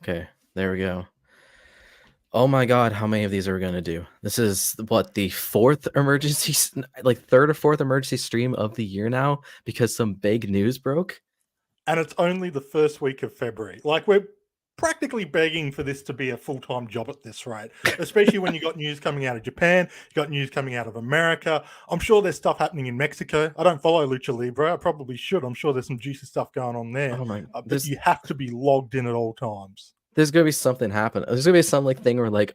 Okay, there we go. Oh my god, how many of these are we gonna do? This is what, the fourth emergency, like third or fourth emergency stream of the year now because some big news broke. And it's only the first week of February. Like, we're practically begging for this to be a full-time job at this rate, especially when you got news coming out of Japan, you got news coming out of America. I'm sure there's stuff happening in Mexico. I don't follow Lucha Libre. I probably should. I'm sure there's some juicy stuff going on there. Oh my, But you have to be logged in at all times. there's gonna be something happen. There's gonna be some like thing where like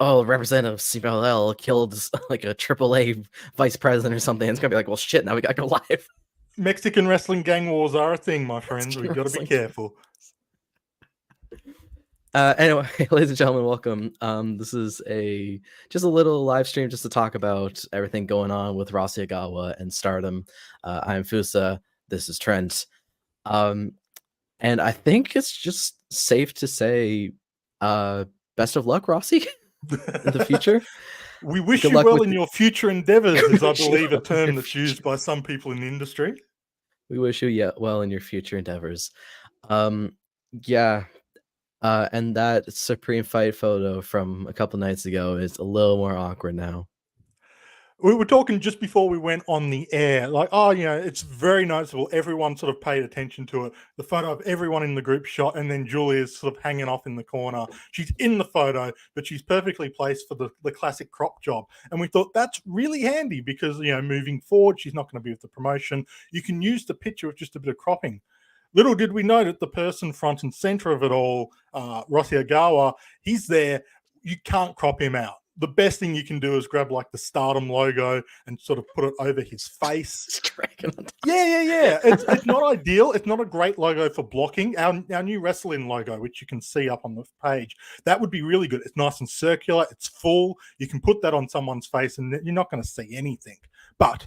Representative CPLL killed like a AAA vice president or something. It's gonna be like, well, shit. Now we gotta go live. Mexican wrestling gang wars are a thing, my friends. We've got to be careful. Anyway, ladies and gentlemen, welcome. This is just a little live stream just to talk about everything going on with Rossy Ogawa and Stardom. I'm Fusa. This is Trent. And I think it's just safe to say, best of luck, Rossy, in the future. We wish you well in your future endeavors, is I believe a term that's used by some people in the industry. We wish you well in your future endeavors. Yeah. And that Supreme Fight photo from a couple nights ago is a little more awkward now. We were talking just before we went on the air, like, it's very noticeable. Everyone sort of paid attention to it. The photo of everyone in the group shot, and then Julia's sort of hanging off in the corner. She's in the photo, but she's perfectly placed for the classic crop job. And we thought that's really handy because, moving forward, she's not going to be with the promotion. You can use the picture with just a bit of cropping. Little did we know that the person front and center of it all, Rossy Ogawa, he's there. You can't crop him out. The best thing you can do is grab like the Stardom logo and sort of put it over his face. Yeah. It's not ideal. It's not a great logo for blocking. Our new wrestling logo, which you can see up on the page, that would be really good. It's nice and circular. It's full. You can put that on someone's face and you're not going to see anything. But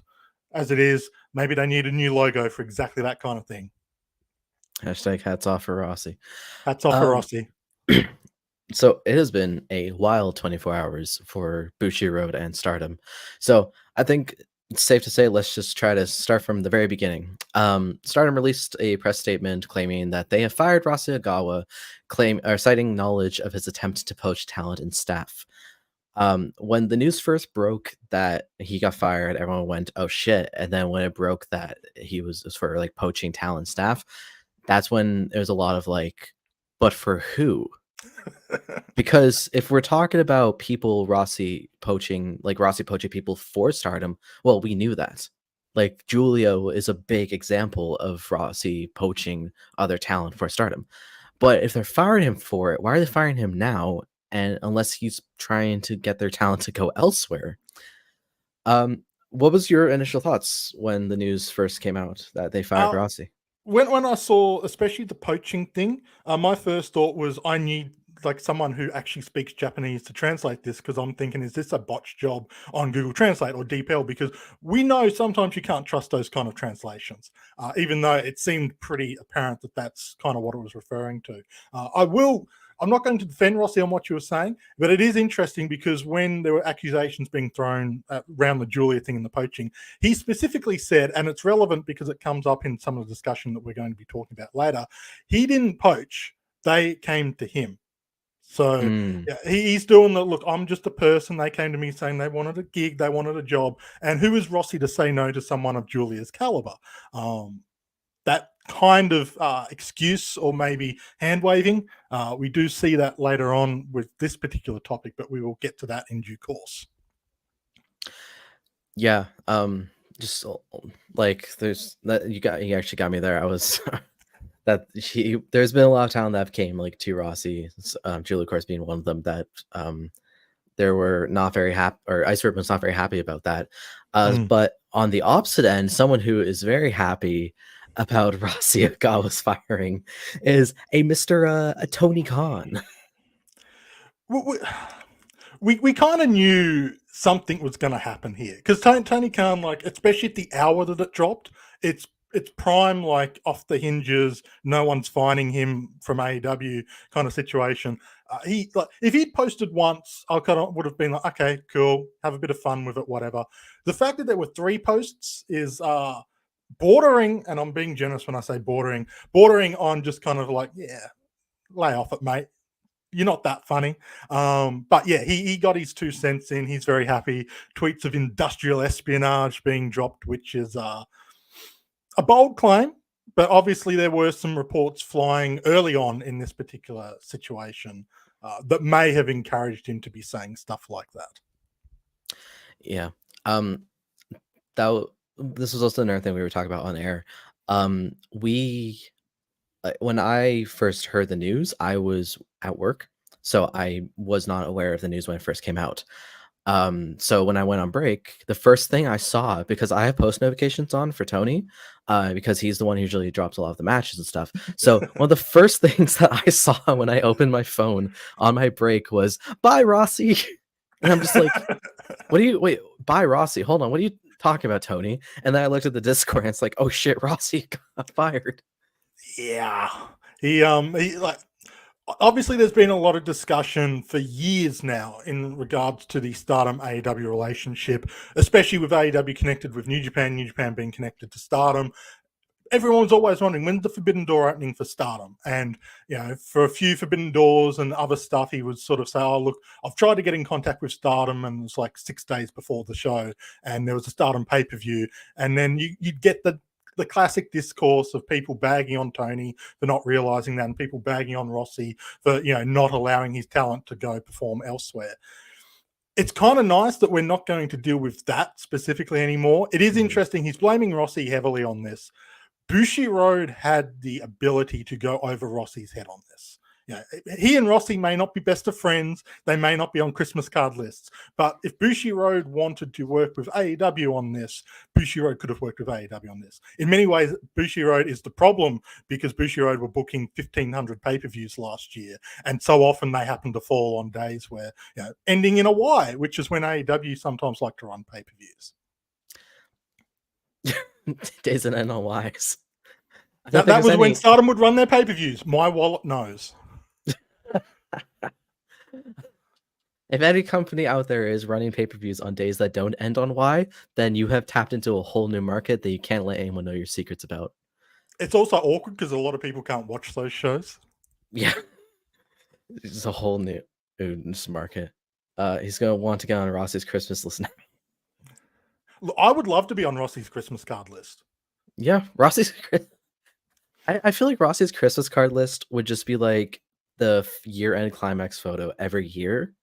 as it is, maybe they need a new logo for exactly that kind of thing. Hashtag hats off for Rossy. Hats off for Rossy. So it has been a wild 24 hours for Bushi Road and Stardom. So I think it's safe to say let's just try to start from the very beginning. Stardom released a press statement claiming that they have fired Rossy Ogawa, citing knowledge of his attempt to poach talent and staff. When the news first broke that he got fired, everyone went, "Oh shit!" And then when it broke that he was for like poaching talent staff, that's when there was a lot of like, "But for who?" Because if we're talking about Rossy poaching people for Stardom, well, we knew that. Like, Julio is a big example of Rossy poaching other talent for Stardom. But if they're firing him for it, why are they firing him now? And unless he's trying to get their talent to go elsewhere. What was your initial thoughts when the news first came out that they fired Rossy? When I saw, especially the poaching thing, my first thought was I need like someone who actually speaks Japanese to translate this, because I'm thinking, is this a botched job on Google Translate or DeepL? Because we know sometimes you can't trust those kind of translations, even though it seemed pretty apparent that that's kind of what it was referring to. I'm not going to defend Rossy on what you were saying, but it is interesting because when there were accusations being thrown around the Julia thing and the poaching, he specifically said, and it's relevant because it comes up in some of the discussion that we're going to be talking about later, he didn't poach, they came to him. So yeah, he's doing the, look, I'm just a person. They came to me saying they wanted a gig, they wanted a job. And who is Rossy to say no to someone of Julia's caliber? That kind of excuse or maybe hand waving, we do see that later on with this particular topic, but we will get to that in due course. Yeah, just like there's that you actually got me there. I was there's been a lot of talent that came like to Rossy, Julia of course being one of them, that there were not very happy, or Ice Rip was not very happy about that. But on the opposite end, someone who is very happy about Rossy Ogawa's firing is a Mr. Tony Khan. We kind of knew something was going to happen here, because Tony Khan, like, especially at the hour that it dropped, it's prime, like, off the hinges, no one's finding him from AEW kind of situation. He, like, if he'd posted once, I kind of would have been like, okay, cool, have a bit of fun with it, whatever. The fact that there were 3 posts is bordering, and I'm being generous when I say bordering on just kind of like, yeah, lay off it, mate. You're not that funny. But yeah, he got his 2 cents in. He's very happy. Tweets of industrial espionage being dropped, which is a bold claim. But obviously, there were some reports flying early on in this particular situation that may have encouraged him to be saying stuff like that. Yeah. This was also another thing we were talking about on air. We when I first heard the news, I was at work, so I was not aware of the news when it first came out. So when I went on break, the first thing I saw, because I have post notifications on for Tony, because he's the one who usually drops a lot of the matches and stuff. So one of the first things that I saw when I opened my phone on my break was "Bye, Rossy," and I'm just like, "What do you wait? Bye, Rossy? Hold on, what are you talking about, Tony?" And then I looked at the Discord, and it's like, "Oh shit, Rossy got fired." Yeah, he like obviously there's been a lot of discussion for years now in regards to the Stardom AEW relationship, especially with AEW connected with New Japan being connected to Stardom. Everyone's always wondering when's the Forbidden Door opening for Stardom, and for a few Forbidden Doors and other stuff, he would sort of say, "Oh, look, I've tried to get in contact with Stardom, and it's like 6 days before the show, and there was a Stardom pay-per-view," and then you'd get the classic discourse of people bagging on Tony for not realizing that, and people bagging on Rossy for not allowing his talent to go perform elsewhere. It's kind of nice that we're not going to deal with that specifically anymore. It is interesting. He's blaming Rossy heavily on this. Bushiroad had the ability to go over Rossy's head on this. He and Rossy may not be best of friends. They may not be on Christmas card lists. But if Bushiroad wanted to work with AEW on this, Bushiroad could have worked with AEW on this. In many ways, Bushiroad is the problem because Bushiroad were booking 1,500 pay-per-views last year. And so often they happen to fall on days where, ending in a Y, which is when AEW sometimes like to run pay-per-views. Days that end on Ys. That was when Stardom would run their pay-per-views. My wallet knows. If any company out there is running pay-per-views on days that don't end on Y, then you have tapped into a whole new market that you can't let anyone know your secrets about. It's also awkward because a lot of people can't watch those shows. Yeah. It's a whole new market. He's going to want to get on Rossy's Christmas list now. Look, I would love to be on Rossy's Christmas card list. Yeah, Rossy's... I feel like Rossy's Christmas card list would just be like the year-end climax photo every year.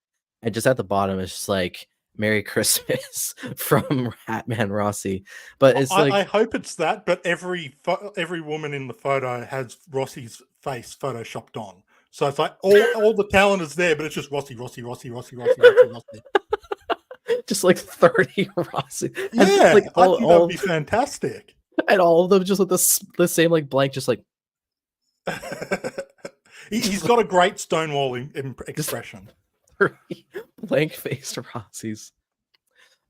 And just at the bottom, it's just like, "Merry Christmas" from Hatman Rossy. But it's I hope it's that, but every woman in the photo has Rossy's face photoshopped on. So it's like all the talent is there, but it's just Rossy. Just like 30 Rossy. Yeah, like, I think that would be fantastic. And all of them just with the same like blank, just like... He's got a great Stonewall expression. Blank-faced Rossys.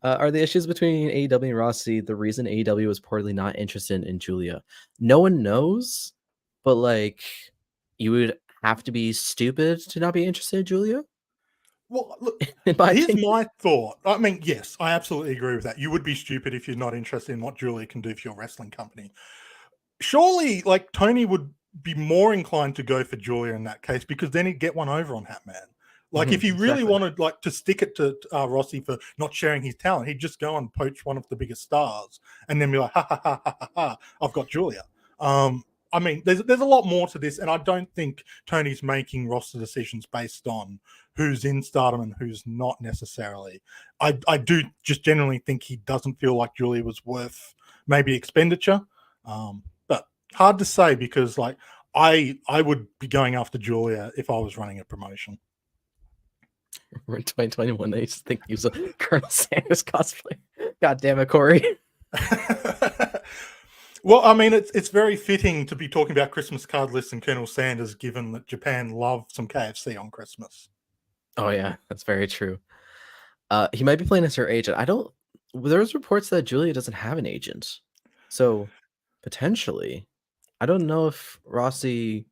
Are the issues between AEW and Rossy the reason AEW was reportedly not interested in Julia? No one knows, but like, you would have to be stupid to not be interested in Julia. Well, look, here's my thought. I mean, yes, I absolutely agree with that. You would be stupid if you're not interested in what Julia can do for your wrestling company. Surely, like, Tony would be more inclined to go for Julia in that case because then he'd get one over on Hatman. Like, if he really wanted, like, to stick it to Rossy for not sharing his talent, he'd just go and poach one of the biggest stars and then be like, ha, ha, ha, ha, ha, ha, I've got Julia. I mean, there's a lot more to this, and I don't think Tony's making roster decisions based on who's in Stardom and who's not necessarily. I do just generally think he doesn't feel like Julia was worth maybe expenditure, but hard to say because, like, I would be going after Julia if I was running a promotion. We're in 2021. I used to think he was a Colonel Sanders cosplay. God damn it, Corey. Well, I mean, it's very fitting to be talking about Christmas card lists and Colonel Sanders, given that Japan love some KFC on Christmas. Oh yeah, that's very true. He might be playing as her agent. There's reports that Julia doesn't have an agent, so potentially, I don't know if Rossy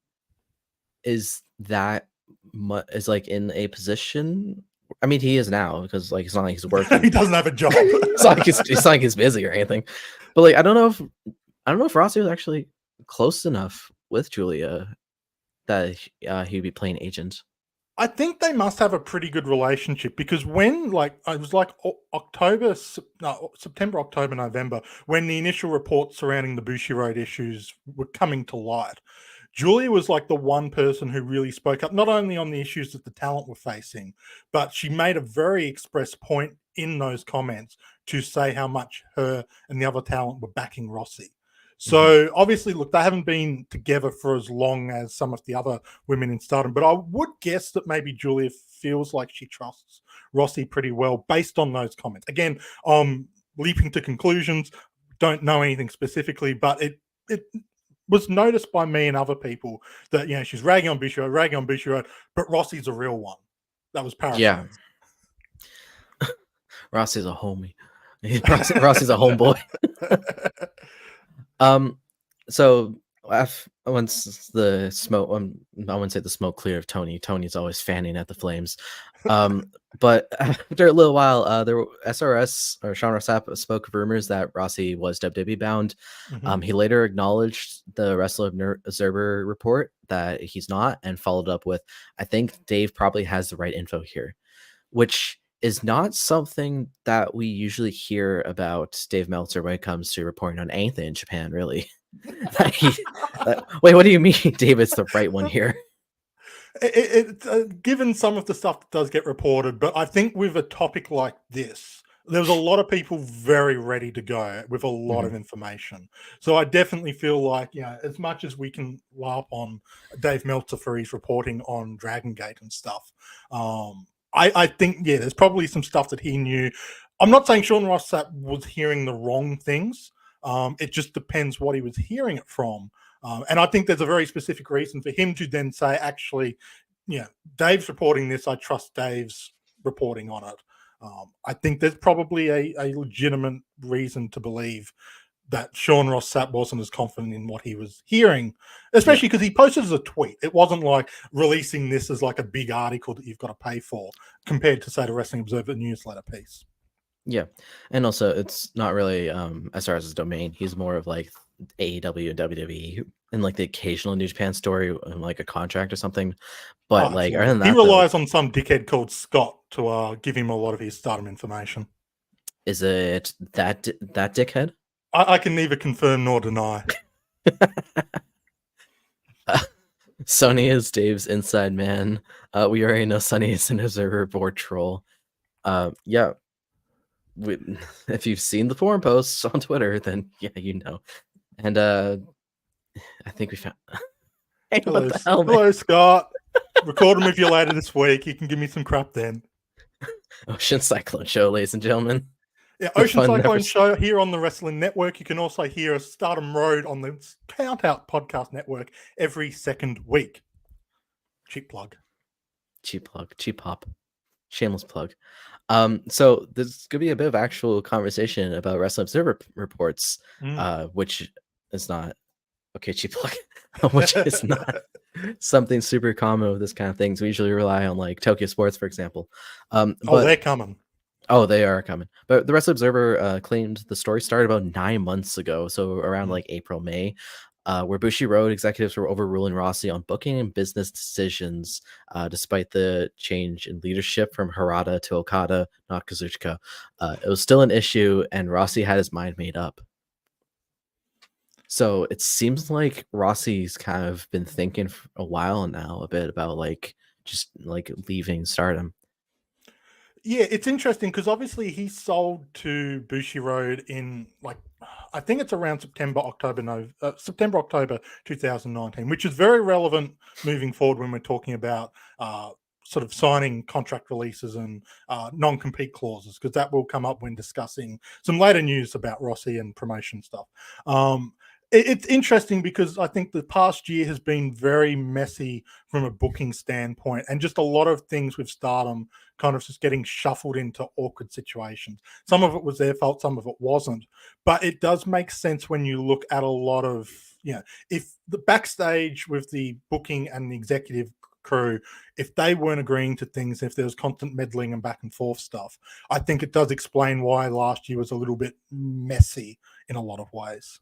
is like in a position. I mean, he is now because like it's not like he's working. He doesn't have a job. It's not like he's busy or anything. But like, I don't know if Rossy was actually close enough with Julia that he'd be playing agent? I think they must have a pretty good relationship because when, like, it was like September, October, November, when the initial reports surrounding the Bushiroad issues were coming to light, Julia was like the one person who really spoke up, not only on the issues that the talent were facing, but she made a very express point in those comments to say how much her and the other talent were backing Rossy. Hmm. So obviously, look, they haven't been together for as long as some of the other women in Stardom, but I would guess that maybe Julia feels like she trusts Rossy pretty well based on those comments. Again, leaping to conclusions, don't know anything specifically, but it was noticed by me and other people that she's ragging on Bushiroad, but Rossi's a real one. That was Yeah, paraphrased. Rossy's a homie. Rossy's a homeboy. So once the smoke, I wouldn't say the smoke cleared of Tony. Tony's always fanning at the flames. But after a little while, SRS or Sean Ross Sapp spoke of rumors that Rossy was WWE bound. Mhm. He later acknowledged the Wrestle Observer report that he's not, and followed up with, "I think Dave probably has the right info here," which is not something that we usually hear about Dave Meltzer when it comes to reporting on anything in Japan, really. He, wait, what do you mean David's the right one here? Given some of the stuff that does get reported, but I think with a topic like this, there was a lot of people very ready to go with a lot Mhm. of information. So I definitely feel like, as much as we can laugh on Dave Meltzer for his reporting on Dragon Gate and stuff, I think, there's probably some stuff that he knew. I'm not saying Sean Ross Sapp was hearing the wrong things. It just depends what he was hearing it from. And I think there's a very specific reason for him to then say, actually, Dave's reporting this. I trust Dave's reporting on it. I think there's probably a legitimate reason to believe that Sean Ross Sapp wasn't as confident in what he was hearing, Yeah, especially because he posted as a tweet. It wasn't like releasing this as like a big article that you've got to pay for compared to, say, the Wrestling Observer newsletter piece. yeah, and also it's not really SRS's domain. He's more of like AEW and WWE and like the occasional New Japan story and like a contract or something. But Oh, like other absolutely. than He that, though, relies on some dickhead called Scott to give him a lot of his Stardom information. is it that dickhead? I can neither confirm nor deny. Sonny is Dave's inside man. We already know Sonny is an observer board troll. Yeah, we, if you've seen the forum posts on Twitter, then yeah, you know. And I think we found. Hey, what Hello, the hell, man? hello, Scott. Record him with you later this week. You can give me some crap then. Ocean Cyclone Show, ladies and gentlemen. Yeah, The Ocean fun never. Cyclone Show here on the Wrestling Network. You can also hear us Stardom Road on the Count Out Podcast Network every second week. Cheap plug. Cheap plug, cheap pop, shameless plug. So there's gonna be a bit of actual conversation about Wrestling Observer reports, Mm. which is not okay. Cheap plug, which is not something super common with this kind of things. We usually rely on like Tokyo Sports, for example. Oh, But they're coming. oh, they are coming. But the Wrestling Observer claimed the story started about 9 months ago, so around Mm. like April, May, where Bushi Road executives were overruling Rossi on booking and business decisions, despite the change in leadership from Harada to Okada, not Kazuchika. It was still an issue, and Rossi had his mind made up. So it seems like Rossi's kind of been thinking for a while now a bit about like just like leaving Stardom. Yeah, it's interesting because obviously he sold to Bushiroad in like I think it's around September October 2019, which is very relevant moving forward when we're talking about sort of signing contract releases and non-compete clauses because that will come up when discussing some later news about Rossi and promotion stuff. It's interesting because I think the past year has been very messy from a booking standpoint, and just a lot of things with Stardom kind of just getting shuffled into awkward situations. Some of it was their fault, some of it wasn't. But it does make sense when you look at a lot of, if the backstage with the booking and the executive crew, if they weren't agreeing to things, if there was constant meddling and back and forth stuff, I think it does explain why last year was a little bit messy in a lot of ways.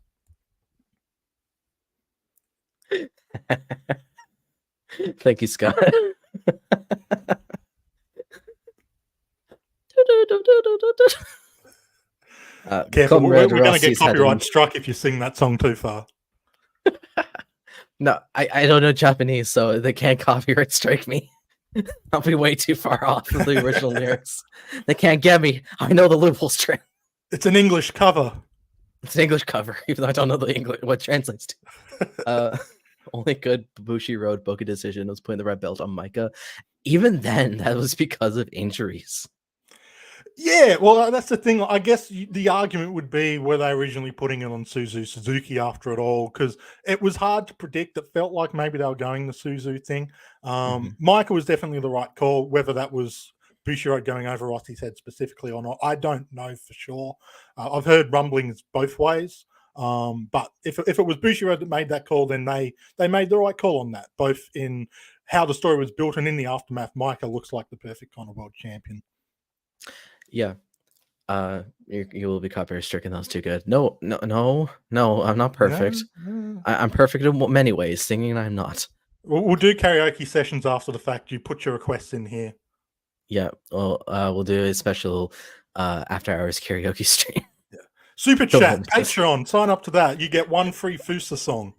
Thank you, Scott. Careful, Comrade we're going to get Rossi's head copyright in. struck if you sing that song too far. No, I don't know Japanese, so they can't copyright strike me. I'll be way too far off of the original lyrics. They can't get me. I know the loopholes, Trent. It's an English cover. It's an English cover, even though I don't know the English what it translates to. Only good Bushi Road Boca decision was putting the red belt on Micah. Even then, that was because of injuries. Yeah, well, that's the thing. I guess the argument would be, were they originally putting it on Suzuki after it all? Because it was hard to predict. It felt like maybe they were going the Suzu thing. Micah was definitely the right call. Whether that was Bushiroad going over Rossy's head specifically or not, I don't know for sure. I've heard rumblings both ways. But if it was Bushiroad that made that call, then they made the right call on that, both in how the story was built and in the aftermath. Micah looks like the perfect kind of world champion. Yeah. You will be copyright stricken. That was too good. No, I'm not perfect. No. I'm perfect in many ways. Singing, I'm not. We'll do karaoke sessions after the fact. You put your requests in here. Yeah, well, we'll do a special after hours karaoke stream. Yeah. Super chat, Patreon. Sign up to that. You get one free Fusa song.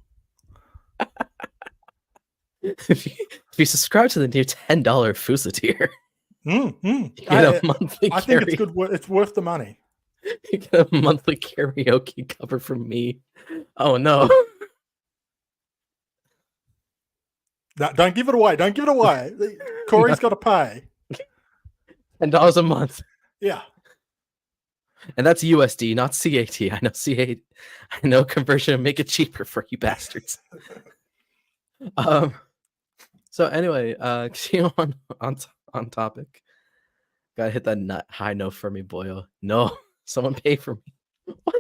if you subscribe to the new $10 Fusa tier, you get a monthly. I think it's good. It's worth the money. You get a monthly karaoke cover from me. Oh no! No, don't give it away. Don't give it away. Corey's got to pay $10 a month. Yeah, and that's USD, not CAT. I know CAT. I know conversion make it cheaper for you bastards. So anyway, continue on topic. Gotta hit that high note for me, boyo. No, someone pay for me. What?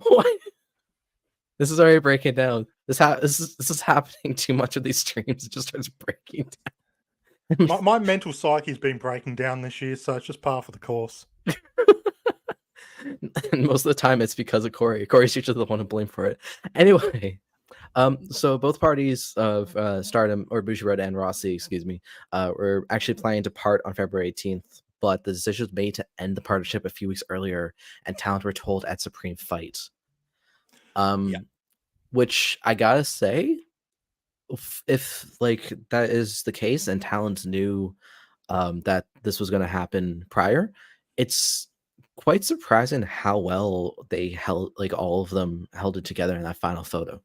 What? This is already breaking down. This is happening too much of these streams. It just starts breaking down. my mental psyche's been breaking down this year, so it's just par for the course. And most of the time, it's because of Corey. Corey's usually the one to blame for it. Anyway, so both parties of Stardom or Bushiroad and Rossy, excuse me, were actually planning to part on February 18th, but the decision was made to end the partnership a few weeks earlier, and talent were told at Supreme Fight. Which I gotta say, if like that is the case, and talent knew that this was going to happen prior, it's quite surprising how well they held, like all of them held it together in that final photo.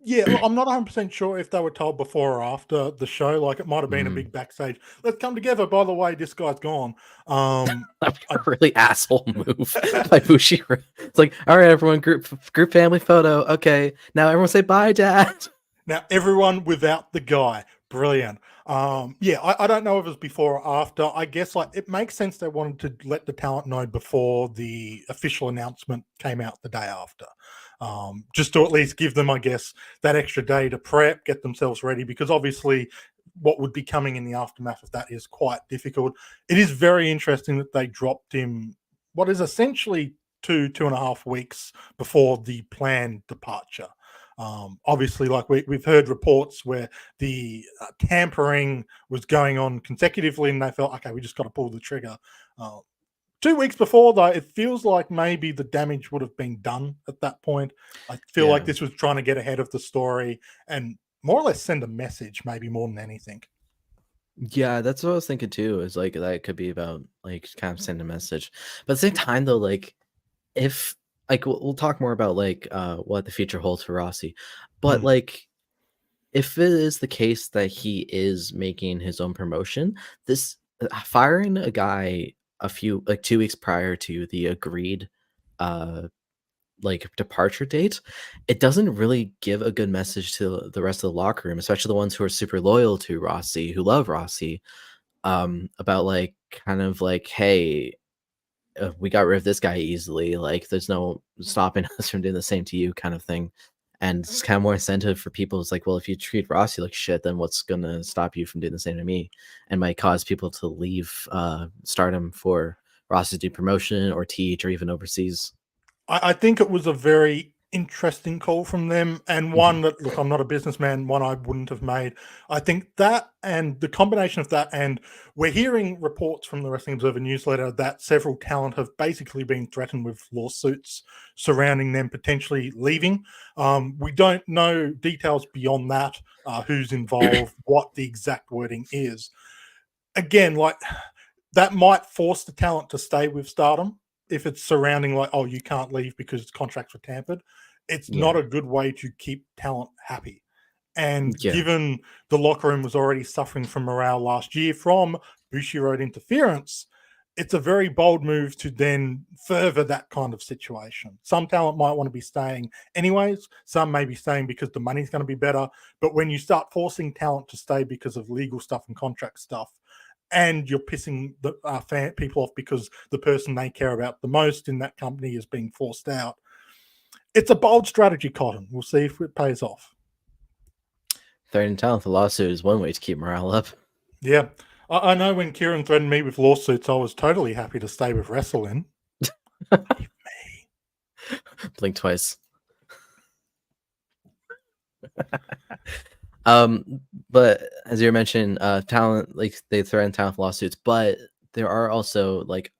Yeah, I'm not 100% sure if they were told before or after the show. Like, it might have been a big backstage. Let's come together. By the way, this guy's gone. A really asshole move by Bushiroad. It's like, all right, everyone, group family photo. Okay, now everyone say bye, Dad. Now everyone without the guy. Brilliant. Yeah, I don't know if it was before or after. I guess like it makes sense they wanted to let the talent know before the official announcement came out the day after. Just to at least give them, I guess, that extra day to prep, get themselves ready, because obviously what would be coming in the aftermath of that is quite difficult. It is very interesting that they dropped him what is essentially 2.5 weeks before the planned departure. Obviously, like we've heard reports where the tampering was going on consecutively, and they felt, okay, we just got to pull the trigger. 2 weeks before, though, it feels like maybe the damage would have been done at that point. I feel like this was trying to get ahead of the story and more or less send a message, maybe more than anything. Yeah, that's what I was thinking too. Is like that could be about like kind of send a message, but at the same time though, like if like we'll talk more about like what the future holds for Rossy, but like if it is the case that he is making his own promotion, this firing a guy a few like 2 weeks prior to the agreed like departure date, it doesn't really give a good message to the rest of the locker room, especially the ones who are super loyal to Rossy, who love Rossy, about like kind of like, hey, we got rid of this guy easily, like there's no stopping us from doing the same to you, kind of thing. And it's kind of more incentive for people. It's like, well, if you treat Rossy like shit, then what's gonna stop you from doing the same to me? And might cause people to leave Stardom for Rossy to do promotion or teach or even overseas. I think it was a very interesting call from them, and Mhm. one that, look, I'm not a businessman, one I wouldn't have made. I think that, and the combination of that, and we're hearing reports from the Wrestling Observer newsletter that several talent have basically been threatened with lawsuits surrounding them potentially leaving. We don't know details beyond that, who's involved, what the exact wording is. Again, like, that might force the talent to stay with Stardom if it's surrounding, like, oh, you can't leave because contracts were tampered. It's Yeah. not a good way to keep talent happy. And Yeah. given the locker room was already suffering from morale last year from Bushiroad interference, it's a very bold move to then further that kind of situation. Some talent might want to be staying anyways. Some may be staying because the money's going to be better. But when you start forcing talent to stay because of legal stuff and contract stuff, and you're pissing the people off because the person they care about the most in that company is being forced out, it's a bold strategy, Cotton. We'll see if it pays off. Threatening talent, the lawsuit is one way to keep morale up. Yeah. I know when Kieran threatened me with lawsuits, I was totally happy to stay with Wrestle in. Leave me. Blink twice. But as you mentioned, talent, like they threaten talent with lawsuits, but there are also like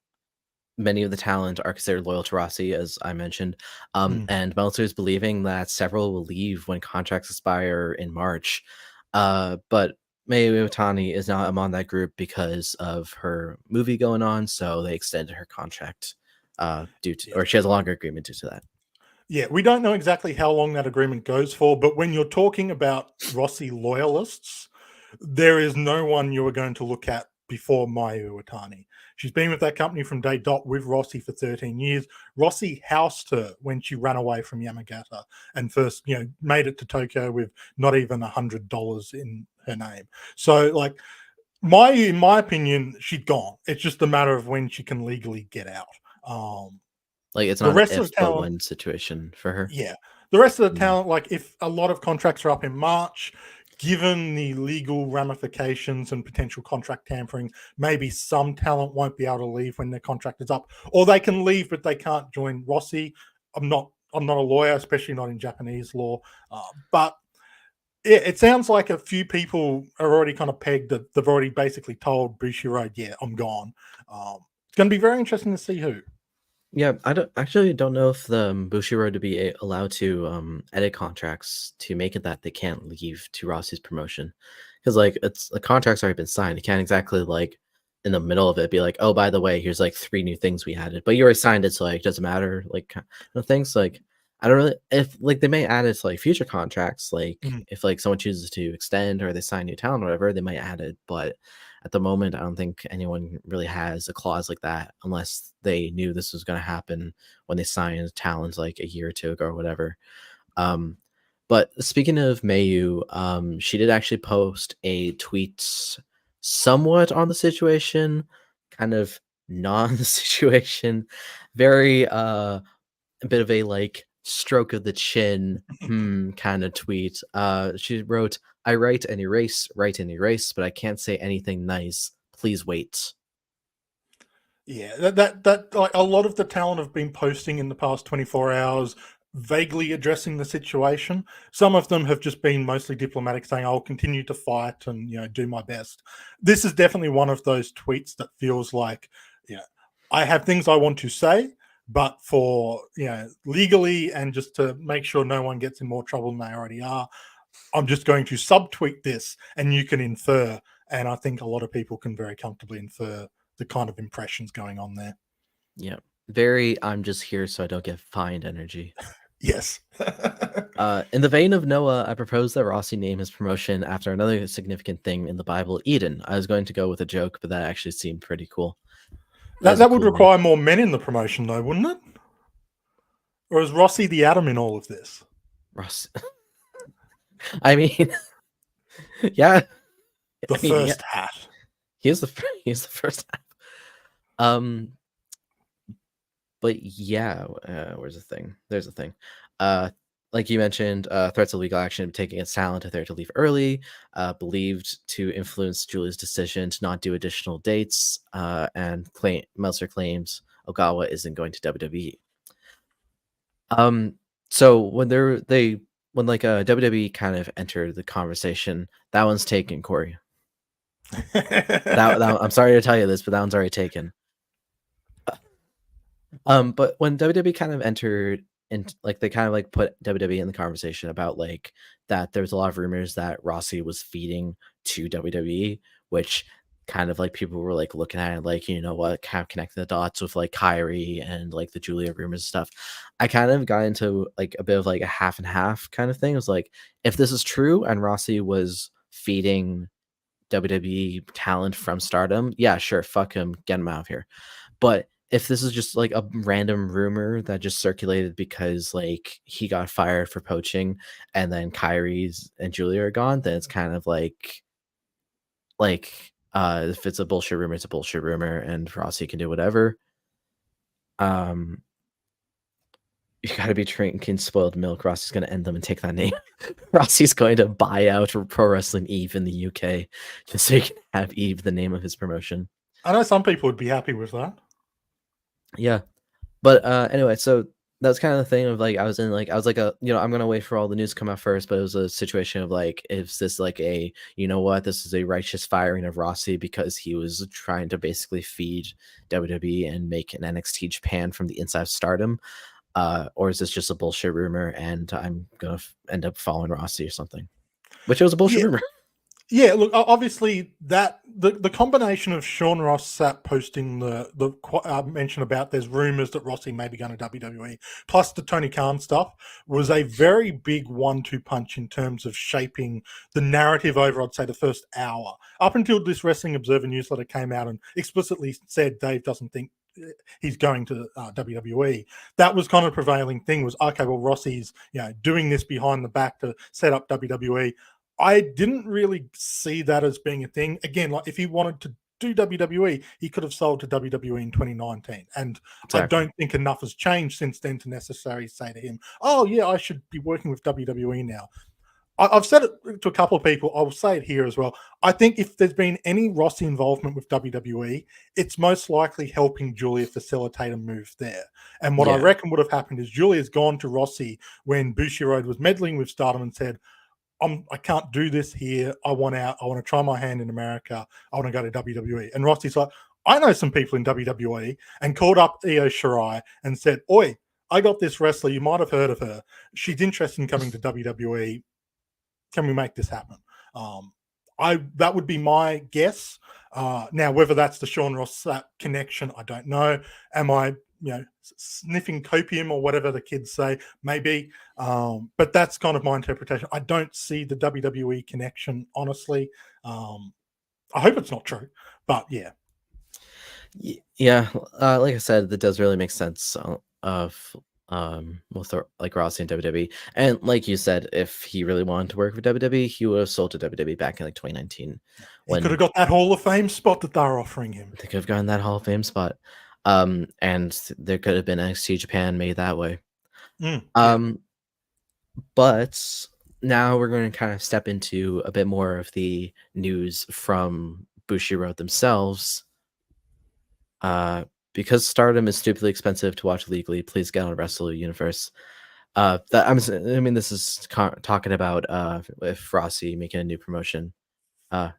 many of the talent are considered loyal to Rossy, as I mentioned. Mm. And Meltzer is believing that several will leave when contracts expire in March. But Mayu Iwatani is not among that group because of her movie going on, so they extended her contract due to, Yeah. or she has a longer agreement due to that. Yeah, we don't know exactly how long that agreement goes for, but when you're talking about Rossi loyalists, there is no one you are going to look at before Mayu Iwatani. She's been with that company from day dot with Rossi for 13 years. Rossi housed her when she ran away from Yamagata and first, made it to Tokyo with not even $100 in her name. So, like, Mayu, in my opinion, she's gone. It's just a matter of when she can legally get out. Um, Like it's the not an rest of if the but talent, when situation for her. yeah. The rest of the Mm. talent, like, if a lot of contracts are up in March, given the legal ramifications and potential contract tampering, maybe some talent won't be able to leave when their contract is up, or they can leave but they can't join Rossi. I'm not a lawyer, especially not in Japanese law, but yeah, it sounds like a few people are already kind of pegged that they've already basically told Bushiroad, yeah, I'm gone. It's going to be very interesting to see who. Yeah, I don't know if the Bushiroad to be allowed to edit contracts to make it that they can't leave to Rossi's promotion, because like it's the contract's already been signed. You can't exactly like in the middle of it be like, oh, by the way, here's like 3 new things we added, but you already signed it, so like doesn't matter. Like things like I don't really if like they may add it to like future contracts, like Mm. if like someone chooses to extend or they sign new talent or whatever, they might add it, but at the moment, I don't think anyone really has a clause like that unless they knew this was going to happen when they signed Talons like a year or two ago or whatever. Um, but speaking of Mayu, she did actually post a tweet somewhat on the situation, kind of non the situation, very a bit of a like stroke of the chin kind of tweet. She wrote, I write and erase, but I can't say anything nice. Please wait. Yeah, that like, a lot of the talent have been posting in the past 24 hours, vaguely addressing the situation. Some of them have just been mostly diplomatic, saying, "I'll continue to fight and do my best." This is definitely one of those tweets that feels like, yeah, I have things I want to say, but for legally and just to make sure no one gets in more trouble than they already are, I'm just going to subtweet this, and you can infer. And I think a lot of people can very comfortably infer the kind of impressions going on there. Yeah. Very I'm just here so I don't get fined energy. Yes. In the vein of Noah, I propose that Rossi name his promotion after another significant thing in the Bible, Eden. I was going to go with a joke, but that actually seemed pretty cool. That that is a that would cool name. require more men in the promotion, though, wouldn't it? Or is Rossi the Atom in all of this? Ross. I mean, yeah. The I mean, yeah. first hat. He is the first half. Um, but yeah, where's the thing? There's a thing. Uh, like you mentioned, threats of legal action taking its talent if they're to leave early, believed to influence Julia's decision to not do additional dates, and Meltzer claims Ogawa isn't going to WWE. Um, So when like WWE kind of entered the conversation, that one's taken, Corey. That I'm sorry to tell you this, but that one's already taken. But when WWE kind of entered and like they kind of like put WWE in the conversation about like that there was a lot of rumors that Rossy was feeding to WWE, which kind of like people were like looking at it like, you know what, kind of connecting the dots with like Kyrie and like the Julia rumors and stuff. I kind of got into like a bit of like a half and half kind of thing. It was like, if this is true and Rossy was feeding WWE talent from Stardom, yeah, sure, fuck him, get him out of here. But if this is just like a random rumor that just circulated because like he got fired for poaching and then Kyrie's and Julia are gone, then it's kind of if it's a bullshit rumor, it's a bullshit rumor and Rossi can do whatever. Um you gotta be drinking spoiled milk. Rossi's gonna end them and take that name. Rossi's going to buy out Pro Wrestling Eve in the UK just so he can have Eve the name of his promotion. I know some people would be happy with that. Yeah. But anyway, so that's kind of the thing of like I was like I'm gonna wait for all the news to come out first, but it was a situation of like, is this like a, you know what, this is a righteous firing of Rossi because he was trying to basically feed WWE and make an NXT Japan from the inside of Stardom, or is this just a bullshit rumor and I'm gonna end up following Rossi or something, which it was a bullshit Yeah. rumor. Yeah, look, obviously that the combination of Sean Ross Sapp posting the mention about there's rumors that Rossi may be going to WWE, plus the Tony Khan stuff, was a very big 1-2 punch in terms of shaping the narrative over, I'd say, the first hour. Up until this Wrestling Observer newsletter came out and explicitly said Dave doesn't think he's going to WWE. That was kind of the prevailing thing was, okay, well, Rossi's doing this behind the back to set up WWE. I didn't really see that as being a thing. Again, like if he wanted to do WWE, he could have sold to WWE in 2019. And I Exactly. don't think enough has changed since then to necessarily say to him, oh, yeah, I should be working with WWE now. I've said it to a couple of people. I'll say it here as well. I think if there's been any Rossi involvement with WWE, it's most likely helping Julia facilitate a move there. And what I Yeah. reckon would have happened is Julia's gone to Rossi when Bushiroad was meddling with Stardom and said, I can't do this here. I want out. I want to try my hand in America. I want to go to WWE. And Rossi's like, I know some people in WWE, and called up Io Shirai and said, Oi, I got this wrestler. You might have heard of her. She's interested in coming to WWE. Can we make this happen? That would be my guess. Now, whether that's the Sean Ross connection, I don't know. Am I sniffing copium or whatever the kids say? Maybe. But that's kind of my interpretation. I don't see the WWE connection, honestly. I hope it's not true, but yeah. Yeah, like I said, that does really make sense of with like Rossi and WWE. And like you said, if he really wanted to work for WWE, he would have sold to WWE back in like 2019 He could when have got that Hall of Fame spot that they're offering him. they could have gotten that Hall of Fame spot. And there could have been NXT Japan made that way. Yeah. But now we're going to kind of step into a bit more of the news from Bushiroad themselves. Because Stardom is stupidly expensive to watch legally, please get on Wrestle Universe. This is talking about if Rossy making a new promotion.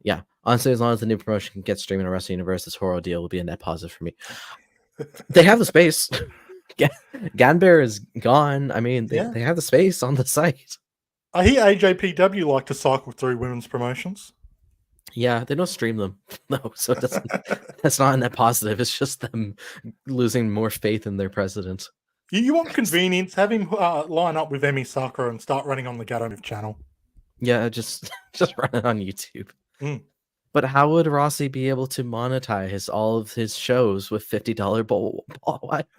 Yeah, honestly, as long as the new promotion gets streaming on Wrestle Universe, this horror deal will be a net positive for me. They have the space. Ganbear is gone. I mean, they have the space on the site. I hear AJPW like to cycle through women's promotions. Yeah, they don't stream them. No, so it doesn't. That's not a net positive. It's just them losing more faith in their president. You want convenience? Have him line up with Emi Sakura and start running on the Gato channel. Yeah, just run it on YouTube. Mm. But how would Rossi be able to monetize all of his shows with $50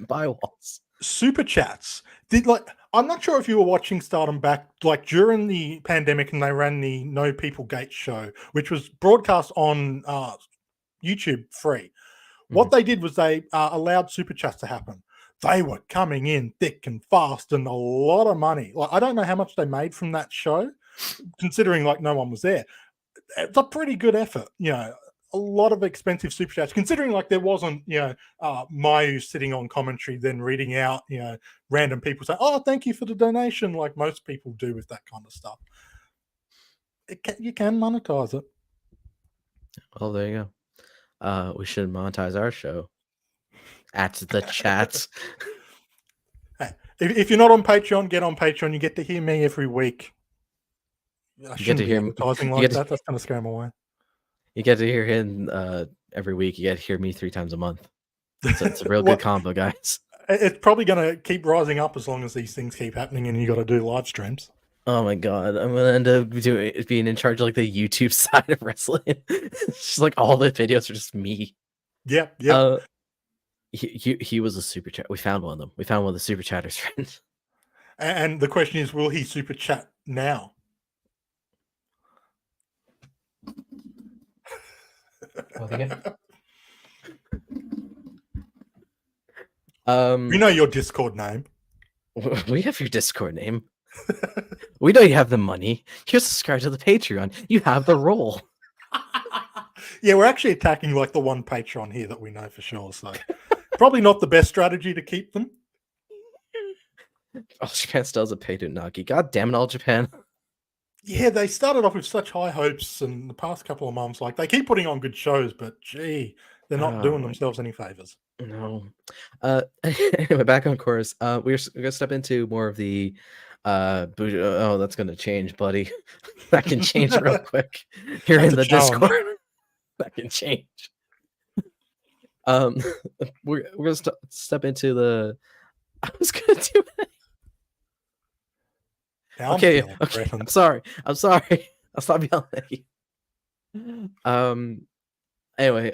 buy walls? Super chats. I'm not sure if you were watching Stardom back during the pandemic and they ran the No People Gate show, which was broadcast on YouTube free. What they did was they allowed super chats to happen. They were coming in thick and fast and a lot of money. I don't know how much they made from that show, considering no one was there. It's a pretty good effort. a lot of expensive super chats, considering like there wasn't, Mayu sitting on commentary, then reading out, random people saying, "Oh, thank you for the donation," like most people do with that kind of stuff. You can monetize it. Oh, there you go. We should monetize our show at the chats. Hey, if you're not on Patreon, get on Patreon. You get to hear me every week. I You get shouldn't to be hear advertising you like get to, that. That's going to scare them away. you get to hear him every week. You get to hear me 3 times a month. So it's a real good combo, guys. It's probably going to keep rising up as long as these things keep happening and you got to do live streams. Oh my god, I'm gonna end up being in charge of like the YouTube side of wrestling. It's just like all the videos are just me. Yeah. He was a super chat. We found one of them. We found one of the super chatters, friends. And the question is, will he super chat now? We know your Discord name. We have your Discord name. We know you have the money. You're subscribed to the Patreon. You have the role. Yeah, we're actually attacking like the one Patreon here that we know for sure. So probably not the best strategy to keep them. All Japan still has a pay to Nagi. God damn it, All Japan. Yeah, they started off with such high hopes in the past couple of months. Like they keep putting on good shows, but gee, they're not doing themselves any favors. No. Anyway, back on course. We're gonna step into more of the oh, that's gonna change, buddy. That can change real quick. You're That's in the a challenge. Discord. That can change. We're gonna step into the. I was gonna do it. Okay. I'm sorry. I'll stop yelling at you. Anyway,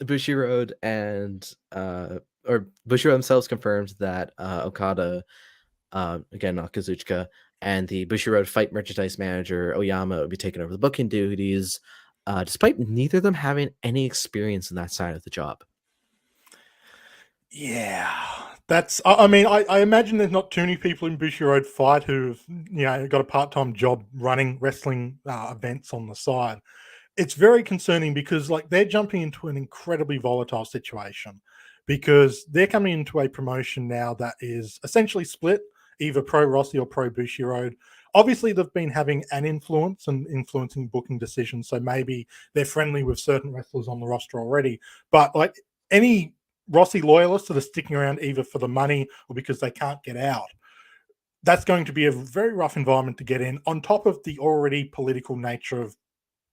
Bushiroad and or Bushiroad themselves confirmed that Okada, again not Kazuchika, and the Bushiroad fight merchandise manager Oyama would be taking over the booking duties, despite neither of them having any experience in that side of the job. Yeah, that's. I mean, I imagine there's not too many people in Bushiroad Fight who've got a part-time job running wrestling events on the side. It's very concerning because like they're jumping into an incredibly volatile situation because they're coming into a promotion now that is essentially split, either pro Rossy or pro Bushiroad. Obviously, they've been having an influence and influencing booking decisions, so maybe they're friendly with certain wrestlers on the roster already. But like any Rossy loyalists that are sticking around either for the money or because they can't get out, that's going to be a very rough environment to get in, on top of the already political nature of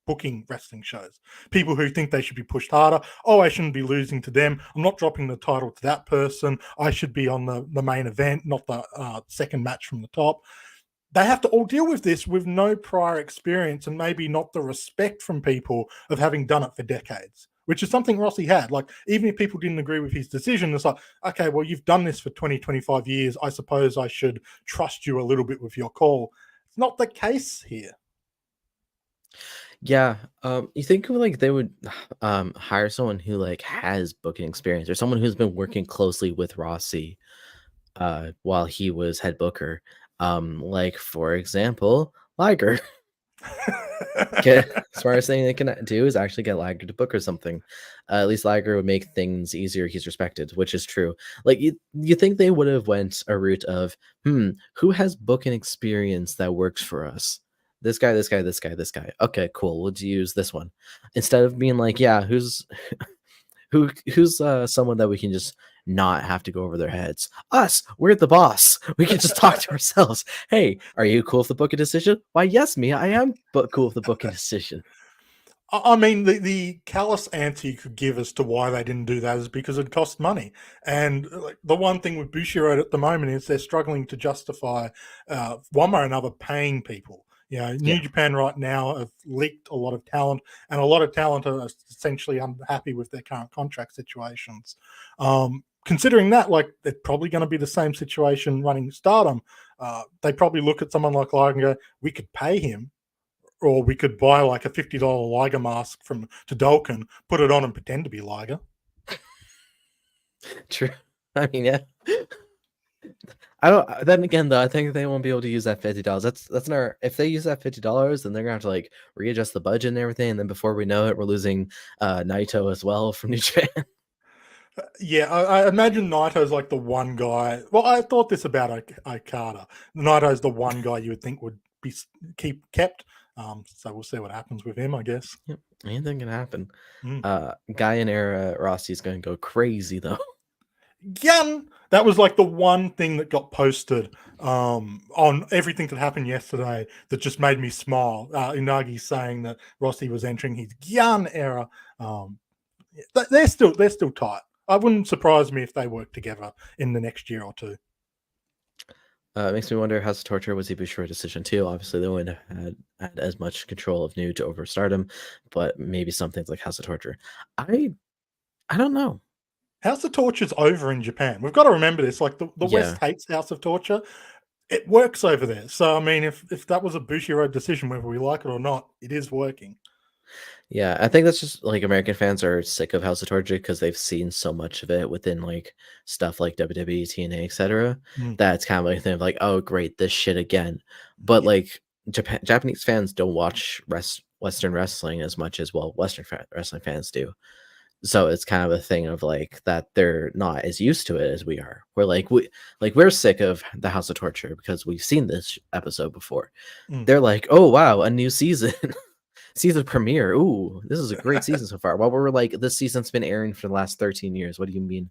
booking wrestling shows. People who think they should be pushed harder. Oh, I shouldn't be losing to them. I'm not dropping the title to that person. I should be on the main event, not the second match from the top. They have to all deal with this with no prior experience and maybe not the respect from people of having done it for decades, which is something Rossy had. Like, even if people didn't agree with his decision, it's like, okay, well, you've done this for 20, 25 years. I suppose I should trust you a little bit with your call. It's not the case here. Yeah, you think like they would hire someone who like has booking experience or someone who's been working closely with Rossy while he was head booker. Like for example, Liger. Smartest thing they can do is actually get Liger to book or something. At least Liger would make things easier. He's respected, which is true. Like you think they would have went a route of, who has booking experience that works for us? This guy, this guy, this guy, this guy. Okay, cool. We'll use this one instead of being like, yeah, who's someone that we can just not have to go over their heads. Us, we're the boss. We can just talk to ourselves. Hey, are you cool with the booking decision? Why, yes, Mia, I am cool with the booking decision. I mean, the callous answer you could give as to why they didn't do that is because it cost money. And like, the one thing with Bushiroad at the moment is they're struggling to justify one way or another paying people. New Japan right now have leaked a lot of talent, and a lot of talent are essentially unhappy with their current contract situations. Considering that, like, they're probably going to be the same situation running Stardom. They probably look at someone like Liger and go, we could pay him, or we could buy like a $50 Liger mask from Tadolkin, put it on and pretend to be Liger. True. I mean, yeah. I don't. Then again, though, I think they won't be able to use that $50. That's not. If they use that $50, then they're gonna have to like readjust the budget and everything. And then before we know it, we're losing Naito as well from New Japan. Yeah, I imagine Naito's like the one guy. Well, I thought this about Okada. Naito's the one guy you would think would be keep kept. So we'll see what happens with him, I guess. Yep, anything can happen. Mm. Guy in era Rossi's gonna go crazy though. Yan! That was like the one thing that got posted on everything that happened yesterday that just made me smile. Inagi saying that Rossi was entering his Yan era. Um, they're still tight. I wouldn't surprise me if they work together in the next year or two. It makes me wonder House of Torture was a Bushiro decision too. Obviously, they wouldn't have had as much control of New to over Stardom, but maybe some things like House of Torture. I don't know. House of Torture's over in Japan. We've got to remember this. Like the Yeah, West hates House of Torture. It works over there. So I mean, if that was a Bushiro decision, whether we like it or not, it is working. yeah. I think that's just like American fans are sick of House of Torture because they've seen so much of it within like stuff like WWE, TNA, etc. Mm, That's kind of like a thing of like, oh, great, this shit again. But yeah. like Japanese fans don't watch Western wrestling as much as Western wrestling fans do. So it's kind of a thing of like that they're not as used to it as we are. We're sick of the House of Torture because we've seen this episode before. Mm. They're like, oh wow, a new season. Season premiere. Ooh, this is a great season so far. While we're like, this season's been airing for the last 13 years. What do you mean?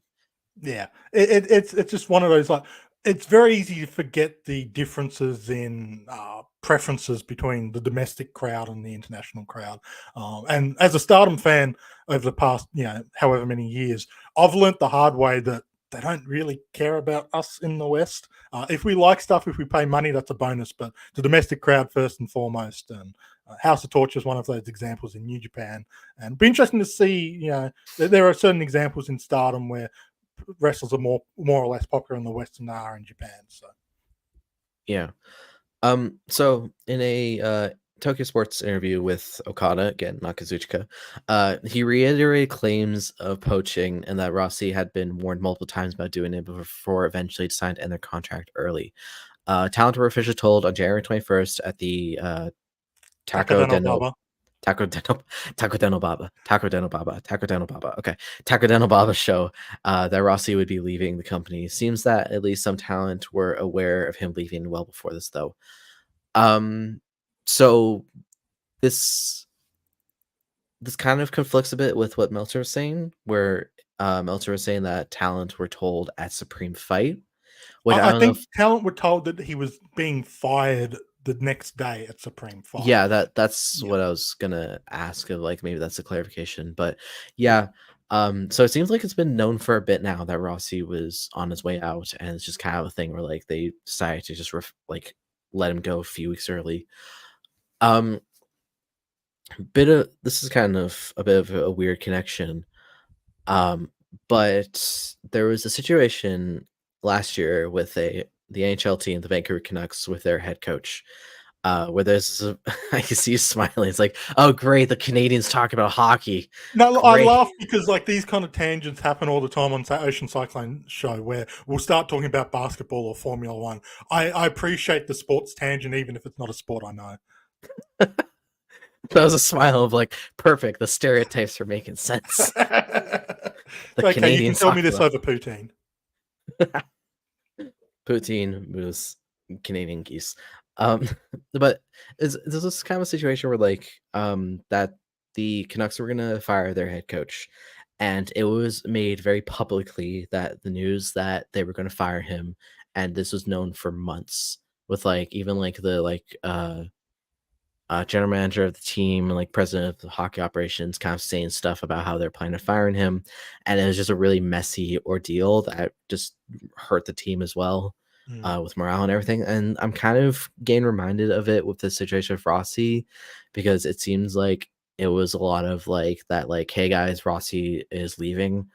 Yeah, it's just one of those like it's very easy to forget the differences in preferences between the domestic crowd and the international crowd. And as a Stardom fan over the past, however many years, I've learnt the hard way that they don't really care about us in the West. If we like stuff, if we pay money, that's a bonus. But the domestic crowd first and foremost, and House of Torture is one of those examples in New Japan. And it'd be interesting to see, there are certain examples in Stardom where wrestlers are more or less popular in the West than they are in Japan. So Yeah. So in a Tokyo Sports interview with Okada, again, not Kazuchika, he reiterated claims of poaching and that Rossi had been warned multiple times about doing it before eventually decided to end their contract early. Talent were officially told on January 21st at the Taco Takadeno Deno Baba. Taco Deno Taco Deno Baba Taco Deno Baba Taco Deno Baba. Okay, Taco Deno Baba show that Rossi would be leaving the company. Seems that at least some talent were aware of him leaving well before this, though. Um, so this this kind of conflicts a bit with what Meltzer was saying, where Meltzer was saying that talent were told at Supreme Fight, which I I don't know think if talent were told that he was being fired the next day at Supreme Fight. yeah, that's Yeah. what I was gonna ask of like maybe that's a clarification. But yeah, so it seems like it's been known for a bit now that Rossi was on his way out, and it's just kind of a thing where like they decided to just like let him go a few weeks early. Um, bit of this is kind of a bit of a weird connection. Um, but there was a situation last year with the NHL team, the Vancouver Canucks, with their head coach, where I can see you smiling. It's like, oh great, the Canadians talk about hockey. No, I Great. laugh because like these kind of tangents happen all the time on say Ocean Cyclone show where we'll start talking about basketball or Formula One. I appreciate the sports tangent even if it's not a sport I know. That was a smile of like, perfect. The stereotypes are making sense. The Okay, you can Canadians tell me talk this about over poutine. poutine, moose, Canadian geese. Um, but this is kind of a situation where like that the Canucks were gonna fire their head coach, and it was made very publicly that the news that they were gonna fire him, and this was known for months. With like even like the general manager of the team and like president of the hockey operations kind of saying stuff about how they're planning on firing him, and it was just a really messy ordeal that just hurt the team as well, Mm. with morale and everything. And I'm kind of getting reminded of it with the situation of Rossi, because it seems like it was a lot of like that, like, hey guys, Rossi is leaving.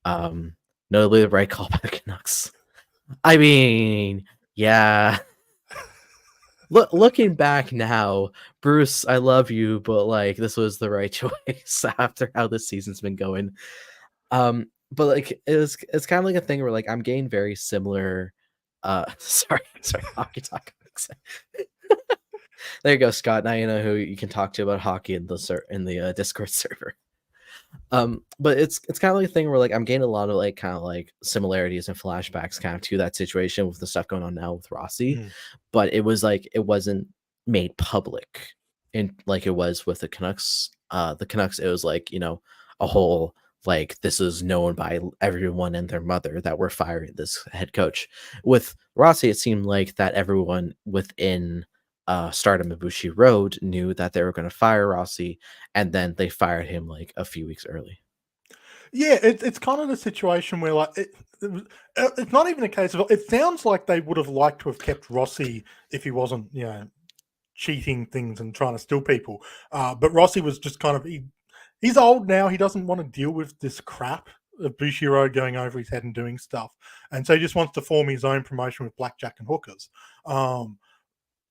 Um, Notably the right call by the Canucks. I mean, yeah. Looking back now, Bruce, I love you, but like this was the right choice after how this season's been going. But like it's kind of like a thing where like I'm getting very similar. Sorry, hockey talk. There you go, Scott. Now you know who you can talk to about hockey in the Discord server. But it's kind of like a thing where like I'm getting a lot of like kind of like similarities and flashbacks kind of to that situation with the stuff going on now with Rossy, but it was like it wasn't made public in like it was with the Canucks. The Canucks, it was like, you know, a whole like this is known by everyone and their mother that we're firing this head coach. With Rossy, it seemed like that everyone within Stardom and Bushi Road knew that they were going to fire Rossy, and then they fired him like a few weeks early. Yeah, it's kind of the situation where like it's not even a case of it sounds like they would have liked to have kept Rossy if he wasn't, you know, cheating things and trying to steal people. But Rossy was just kind of he's old now. He doesn't want to deal with this crap of Bushiro going over his head and doing stuff, and so he just wants to form his own promotion with blackjack and hookers.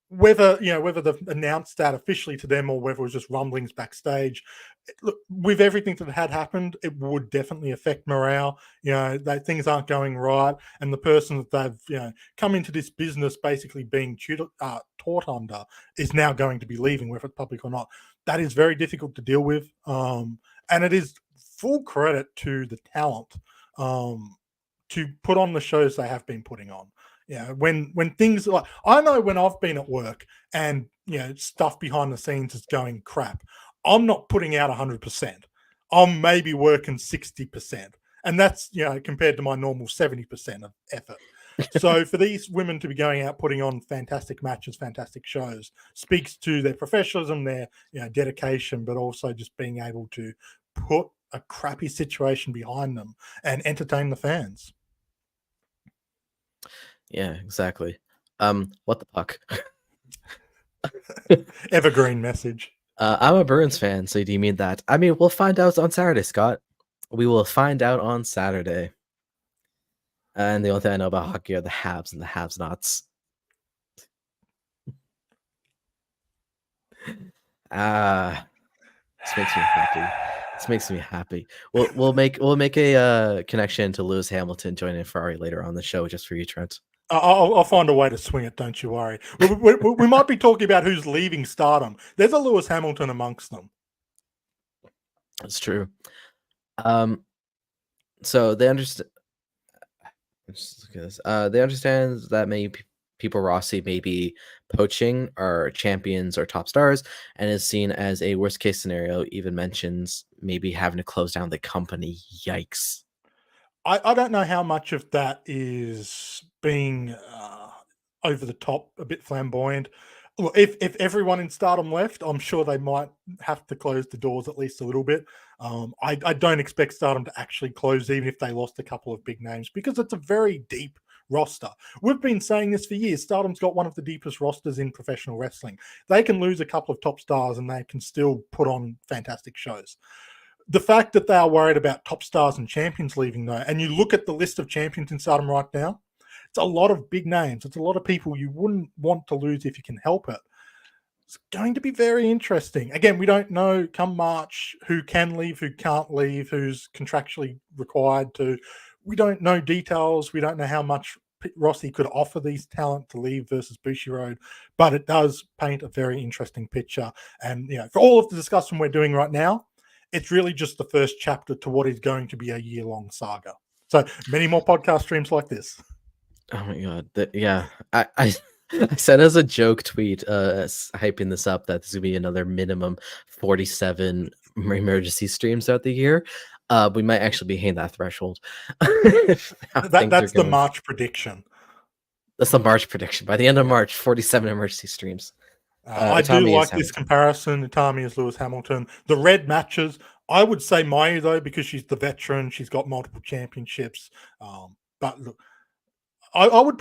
Whether they've announced that officially to them or whether it was just rumblings backstage, look, with everything that had happened, it would definitely affect morale. You know, that things aren't going right, and the person that they've come into this business basically being taught under is now going to be leaving, whether it's public or not. That is very difficult to deal with, and it is full credit to the talent to put on the shows they have been putting on. Yeah, when things like I know when I've been at work and stuff behind the scenes is going crap, I'm not putting out 100%. I'm maybe working 60%, and that's compared to my normal 70% of effort. So for these women to be going out putting on fantastic matches, fantastic shows, speaks to their professionalism, their dedication, but also just being able to put a crappy situation behind them and entertain the fans. Yeah, exactly. What the fuck? Evergreen message. I'm a Bruins fan, so do you mean that? I mean, we'll find out on Saturday, Scott. We will find out on Saturday. And the only thing I know about hockey are the haves and the have-nots. This makes me happy. This makes me happy. We'll make a connection to Lewis Hamilton joining Ferrari later on the show just for you, Trent. I'll find a way to swing it. Don't you worry. We might be talking about who's leaving Stardom. There's a Lewis Hamilton amongst them. That's true. So they understand. Let's look at this. They understand that many people Rossy may be poaching are champions or top stars, and is seen as a worst case scenario. Even mentions maybe having to close down the company. Yikes. I don't know how much of that is being over the top, a bit flamboyant. Look, if everyone in Stardom left, I'm sure they might have to close the doors at least a little bit. I don't expect Stardom to actually close, even if they lost a couple of big names, because it's a very deep roster. We've been saying this for years. Stardom's got one of the deepest rosters in professional wrestling. They can lose a couple of top stars and they can still put on fantastic shows. The fact that they are worried about top stars and champions leaving, though, and you look at the list of champions in Stardom right now, it's a lot of big names. It's a lot of people you wouldn't want to lose if you can help it. It's going to be very interesting. Again, we don't know come March who can leave, who can't leave, who's contractually required to. We don't know details. We don't know how much Rossy could offer these talent to leave versus Bushi Road, but it does paint a very interesting picture. And for all of the discussion we're doing right now, it's really just the first chapter to what is going to be a year-long saga. So many more podcast streams like this. Oh my god! Yeah, I said as a joke tweet, hyping this up that this would be another minimum 47 emergency streams throughout the year. We might actually be hitting that threshold. That's the March prediction. That's the March prediction. By the end of March, 47 emergency streams. I do like this comparison. Itami is Lewis Hamilton. The red matches, I would say Maya, though, because she's the veteran. She's got multiple championships. But look, I would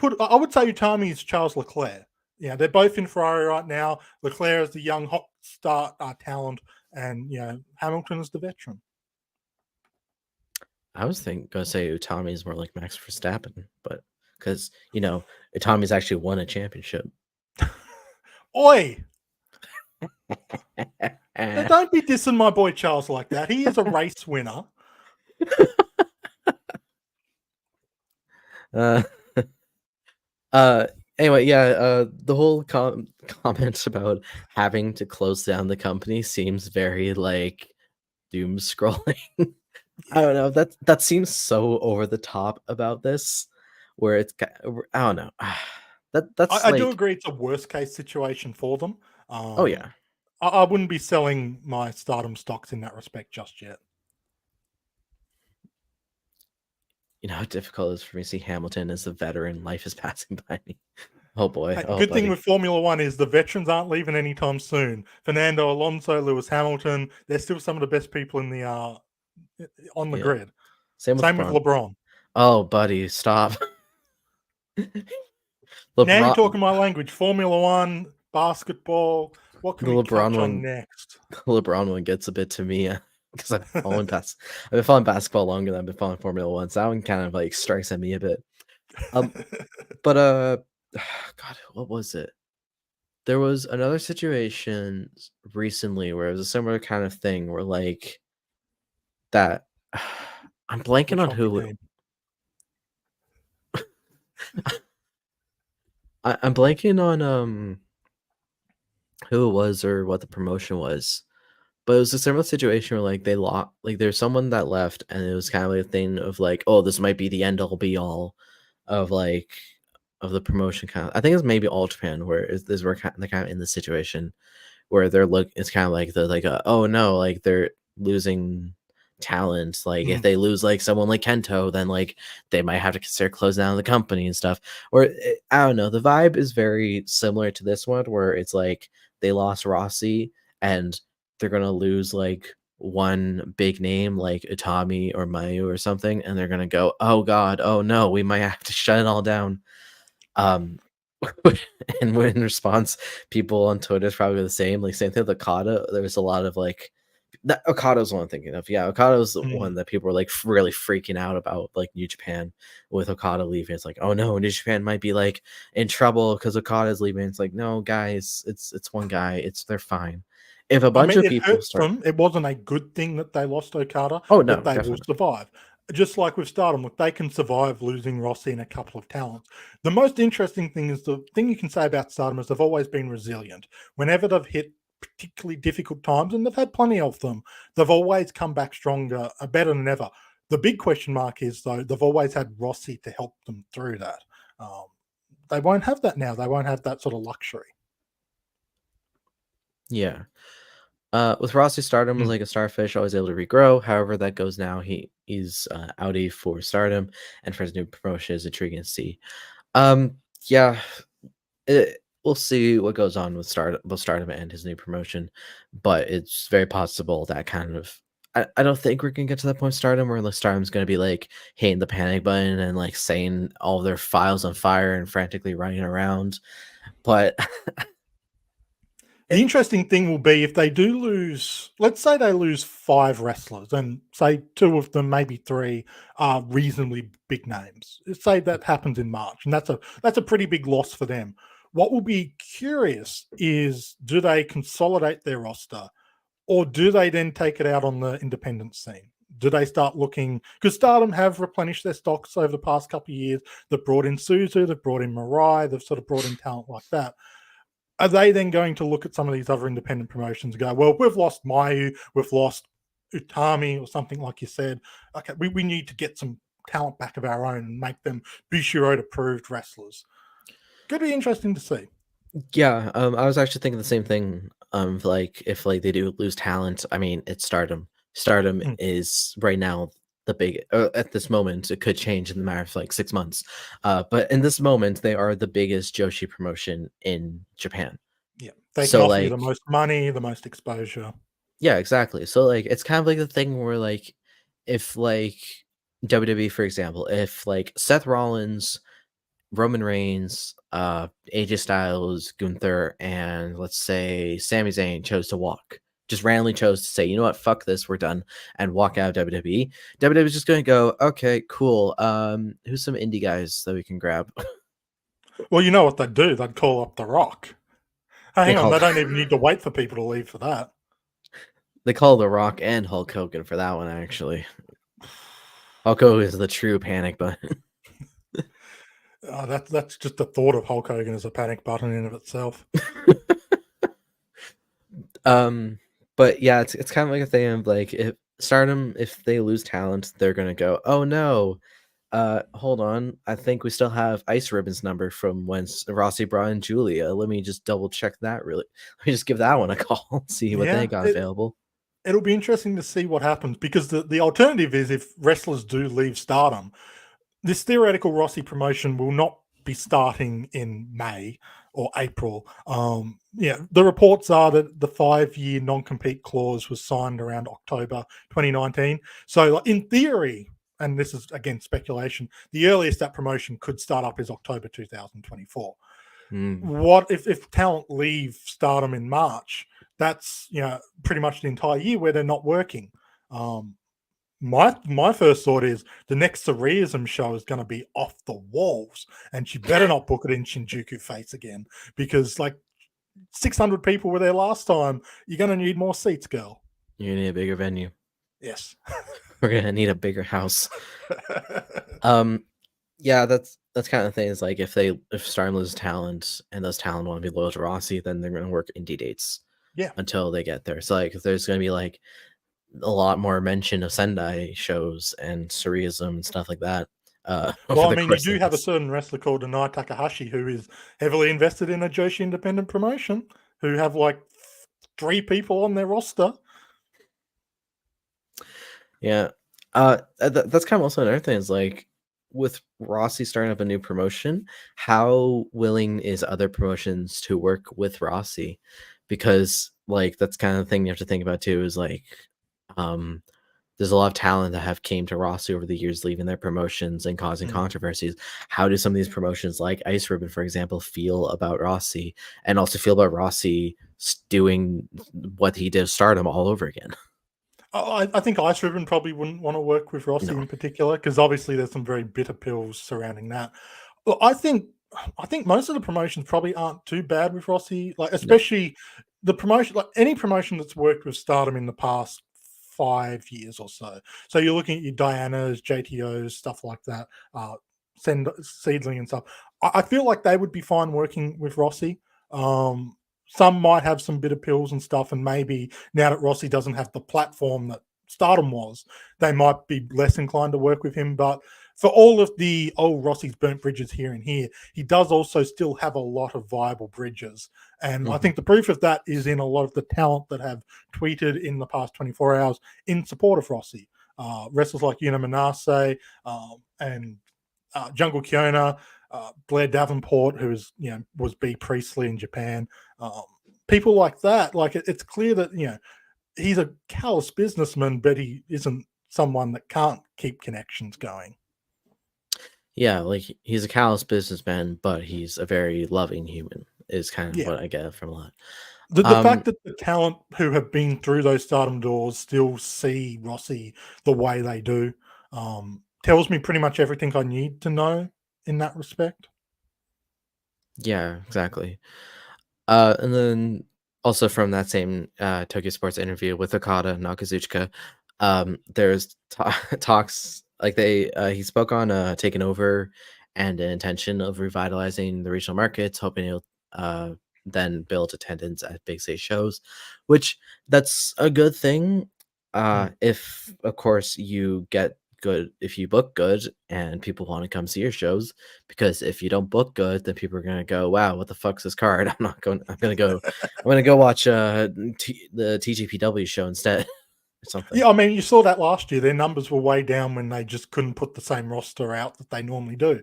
say Utami is Charles Leclerc. Yeah, they're both in Ferrari right now. Leclerc is the young hot start talent, and Hamilton is the veteran. I was going to say Utami is more like Max Verstappen, but because Utami's actually won a championship. Oi! Now, don't be dissing my boy Charles like that. He is a race winner. Uh, anyway, yeah, the whole comment about having to close down the company seems very, like, doom scrolling. I Yeah. don't know, that seems so over the top about this, where it's ki I don't know. That's I do like agree it's a worst case situation for them. oh, Um, yeah. I wouldn't be selling my Stardom stocks in that respect just yet. You know how difficult it is for me to see Hamilton as a veteran, life is passing by me. Oh, boy. Hey, Oh, good thing buddy. with Formula One is the veterans aren't leaving anytime soon. Fernando Alonso, Lewis Hamilton, they're still some of the best people in the on the Yeah. grid. Same with Same with LeBron. LeBron. Oh, buddy, stop. Now you're LeBron talking my language. Formula One, basketball. What can the we LeBron touch on one next? the LeBron one gets a bit to me, because I've been following basketball longer than I've been following Formula One, so that one kind of, like, strikes at me a bit. Um, but, God, what was it? There was another situation recently where it was a similar kind of thing where, like, that I'm blanking Which on one do you who it mean? I'm blanking on, who it was or what the promotion was, but it was a similar situation where, like, they lost like, there's someone that left, and it was kinda like a thing of, like, "Oh, this might be the end all be all of, like of the promotion," kinda I think it's maybe All Japan where is this we're they're kinda in this situation where it's kinda like the like, "Oh, no," like, they're losing talent, like, if Mm. they lose, like, someone like Kento, then, like, they might have to consider closing down the company and stuff, or I don't know, the vibe is very similar to this one where it's like they lost Rossi and they're gonna lose, like, one big name like Utami or Mayu or something, and they're gonna go, "Oh god, oh no, we might have to shut it all down." Um, and when in response, people on Twitter is probably the same. Like same thing with Okada. There was a lot of like that Okada's one I'm thinking of. Yeah, Okada's the one Mm. that people were like really freaking out about, like New Japan with Okada leaving. It's like, oh no, New Japan might be like in trouble because Okada's leaving. It's like, no, guys, it's one guy. They're fine. If a I bunch mean, of it people hurts start, them. It wasn't a good thing that they lost Okada, oh but no, they will definitely, survive. Just like with Stardom, look, they can survive losing Rossi and a couple of talents. The most interesting thing is the thing you can say about Stardom is they've always been resilient. Whenever they've hit particularly difficult times, and they've had plenty of them, they've always come back stronger, better than ever. The big question mark is, though, they've always had Rossi to help them through that. Um, they won't have that now. They won't have that sort of luxury. yeah. With Rossy Stardom was Mm. like a starfish, always able to regrow. However, that goes now. He's outie for Stardom, and for his new promotion is intriguing to see. Um, yeah, we'll see what goes on with Stardom and his new promotion, but it's very possible that kind of. I don't think we're gonna get to that point, Stardom, where like Stardom's gonna be like hitting the panic button and like saying all their files on fire and frantically running around. But The interesting thing will be if they do lose, let's say they lose five wrestlers, and say two of them, maybe three, are reasonably big names. Say that happens in March, and that's a pretty big loss for them. What will be curious is do they consolidate their roster, or do they then take it out on the independent scene? Do they start looking because Stardom have replenished their stocks over the past couple of years? They've brought in Suzu, they've brought in Mirai, they've sort of brought in talent like that. Are they then going to look at some of these other independent promotions and go, well, we've lost Mayu, we've lost Utami or something like you said. Okay, we need to get some talent back of our own and make them Bushiroad approved wrestlers. Could be interesting to see. yeah, I was actually thinking the same thing. Like if like they do lose talent, I mean, it's Stardom. Stardom Mm, is right now the big at this moment. It could change in the matter of like 6 months, but in this moment, they are the biggest Joshi promotion in Japan. yeah, they can So offer you the like, most money, the most exposure. yeah, exactly. So like, it's kind of like the thing where like, if like WWE, for example, if like Seth Rollins, Roman Reigns, AJ Styles, Gunther, and let's say Sami Zayn chose to walk. Just randomly chose to say, you know what, fuck this, we're done, and walk out of WWE. WWE is just going to go, okay, cool. Who's some indie guys that we can grab? Well, you know what they'd do? They'd call up The Rock. Hey, they hang on, call they don't even need to wait for people to leave for that. they call The Rock and Hulk Hogan for that one. Actually, Hulk Hogan is the true panic button. That's just the thought of Hulk Hogan as a panic button in of itself. Um, but yeah, it's kind of like a thing of like if Stardom, if they lose talent, they're gonna go, oh no, hold on, I think we still have Ice Ribbon's number from when Rossi brought in Julia. Let me just double check that. Really, let me just give that one a call, see what they Yeah, got available. it'll be interesting to see what happens because the alternative is if wrestlers do leave Stardom, this theoretical Rossi promotion will not be starting in May or April. Yeah, the reports are that the 5-year non-compete clause was signed around October 2019. So, like, in theory, and this is again speculation, the earliest that promotion could start up is October 2024. Hmm. What if talent leave Stardom in March? That's pretty much the entire year where they're not working. Um, my first thought is the next Surrealism show is going to be off the walls, and she better not book it in Shinjuku Face again because like 600 people were there last time. You're going to need more seats, girl. You need a bigger venue. Yes. We're gonna need a bigger house. Um, yeah, that's kind of the thing. Is like if Stardom loses talent and those talent want to be loyal to Rossi, then they're gonna work indie dates Yeah. until they get there. So like, there's gonna be like a lot more mention of Sendai shows and Surrealism and stuff like that over Well, I the mean, you course do of have a this. certain wrestler called Anai Takahashi who is heavily invested in a Joshi independent promotion who have like 3 people on their roster. Yeah, that's kind of also another thing. Is like with Rossi starting up a new promotion, how willing is other promotions to work with Rossi? Because like that's kind of the thing you have to think about too. Is like, um, there's a lot of talent that have came to Rossi over the years, leaving their promotions and causing Mm. controversies. How do some of these promotions, like Ice Ribbon, for example, feel about Rossi, and also feel about Rossi doing what he did with Stardom all over again? I think Ice Ribbon probably wouldn't want to work with Rossi No, in particular because obviously there's some very bitter pills surrounding that. Well, I think most of the promotions probably aren't too bad with Rossi, like no. especially the promotion, like any promotion that's worked with Stardom in the past 5 years or so. So you're looking at your Dianas, JTOs, stuff like that, Seedling and stuff. I feel like they would be fine working with Rossi. Um, some might have some bitter pills and stuff, and maybe now that Rossi doesn't have the platform that Stardom was, they might be less inclined to work with him. But for all of the Rossi's burnt bridges here and here, he does also still have a lot of viable bridges. And I Mhm. think the proof of that is in a lot of the talent that have tweeted in the past 24 hours in support of Rossi. Wrestlers like Yuna Manase and Jungle Kiona, Blair Davenport, who is was B Priestley in Japan. Um, People like that. Like it's clear that he's a callous businessman, but he isn't someone that can't keep connections going. Yeah, like he's a callous businessman, but he's a very loving human. Is kind of Yeah. what I get from a lot. The Um, fact that the talent who have been through those Stardom doors still see Rossi the way they do tells me pretty much everything I need to know in that respect. yeah, exactly. And then also from that same Tokyo Sports interview with Okada and Nakazuchika, there's talks like he spoke on taking over and an intention of revitalizing the regional markets, hoping he'll uh, then build attendance at big stage shows, which that's a good thing. Mm. If of course you get good, if you book good and people want to come see your shows, because if you don't book good, then people are gonna go, "Wow, what the fuck's this card?" I'm not going. I'm gonna go watch the TGPW show instead or something. Yeah, I mean, you saw that last year. Their numbers were way down when they just couldn't put the same roster out that they normally do.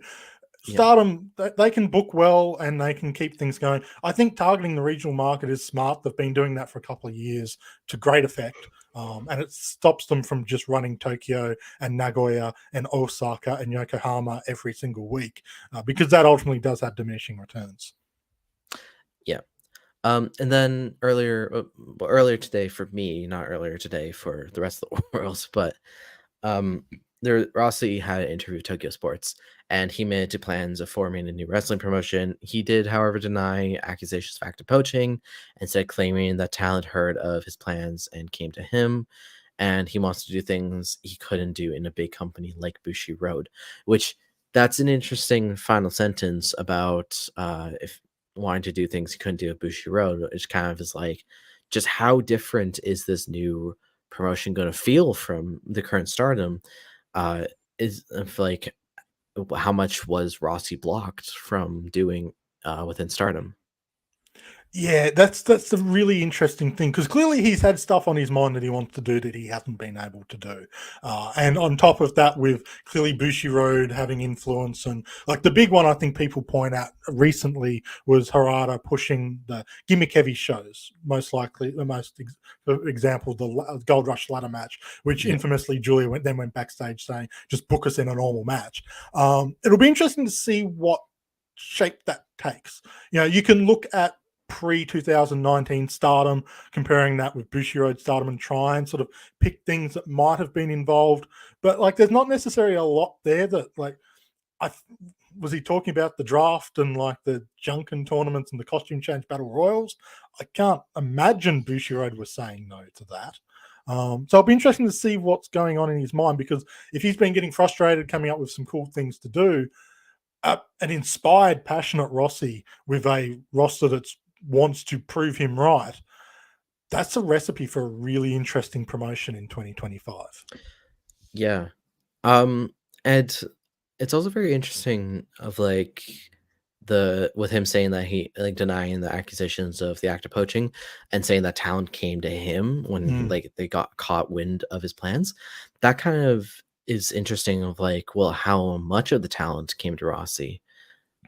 Yeah, Stardom, they can book well and they can keep things going. I think targeting the regional market is smart. They've been doing that for a couple of years to great effect. And it stops them from just running Tokyo and Nagoya and Osaka and Yokohama every single week because that ultimately does have diminishing returns. yeah. And then earlier today for me, not earlier today for the rest of the world, but um, there Rossi had an interview with Tokyo Sports, and he made to plans of forming a new wrestling promotion. He did, however, deny accusations of active poaching, instead claiming that talent heard of his plans and came to him, and he wants to do things he couldn't do in a big company like Bushi Road, which That's an interesting final sentence about if wanting to do things he couldn't do at Bushiroad. It's kind of is like, just how different is this new promotion going to feel from the current Stardom? Is of like how much was Rossy blocked from doing within Stardom? Yeah, that's a really interesting thing because clearly he's had stuff on his mind that he wants to do that he hasn't been able to do, and on top of that, with clearly Bushi Road having influence, and like the big one I think people point out recently was Harada pushing the gimmick heavy shows. Most likely, the most for example, the Gold Rush ladder match, which Yeah, infamously Julia went backstage saying, "Just book us in a normal match." It'll be interesting to see what shape that takes. You can look at pre 2019 Stardom, comparing that with Bushiroad Stardom, and try and sort of pick things that might have been involved. But like, there's not necessarily a lot there that like I was he talking about the draft and like the Junkin tournaments and the costume change battle royals. I can't imagine Bushiroad was saying no to that. So it'll be interesting to see what's going on in his mind, because if he's been getting frustrated coming up with some cool things to do, an inspired, passionate Rossy with a roster that wants to prove him right, that's a recipe for a really interesting promotion in 2025. yeah. And it's also very interesting of like the with him saying that he like denying the accusations of the act of poaching and saying that talent came to him when Mm. like they got caught wind of his plans. That kind of is interesting of like, well, how much of the talent came to Rossi?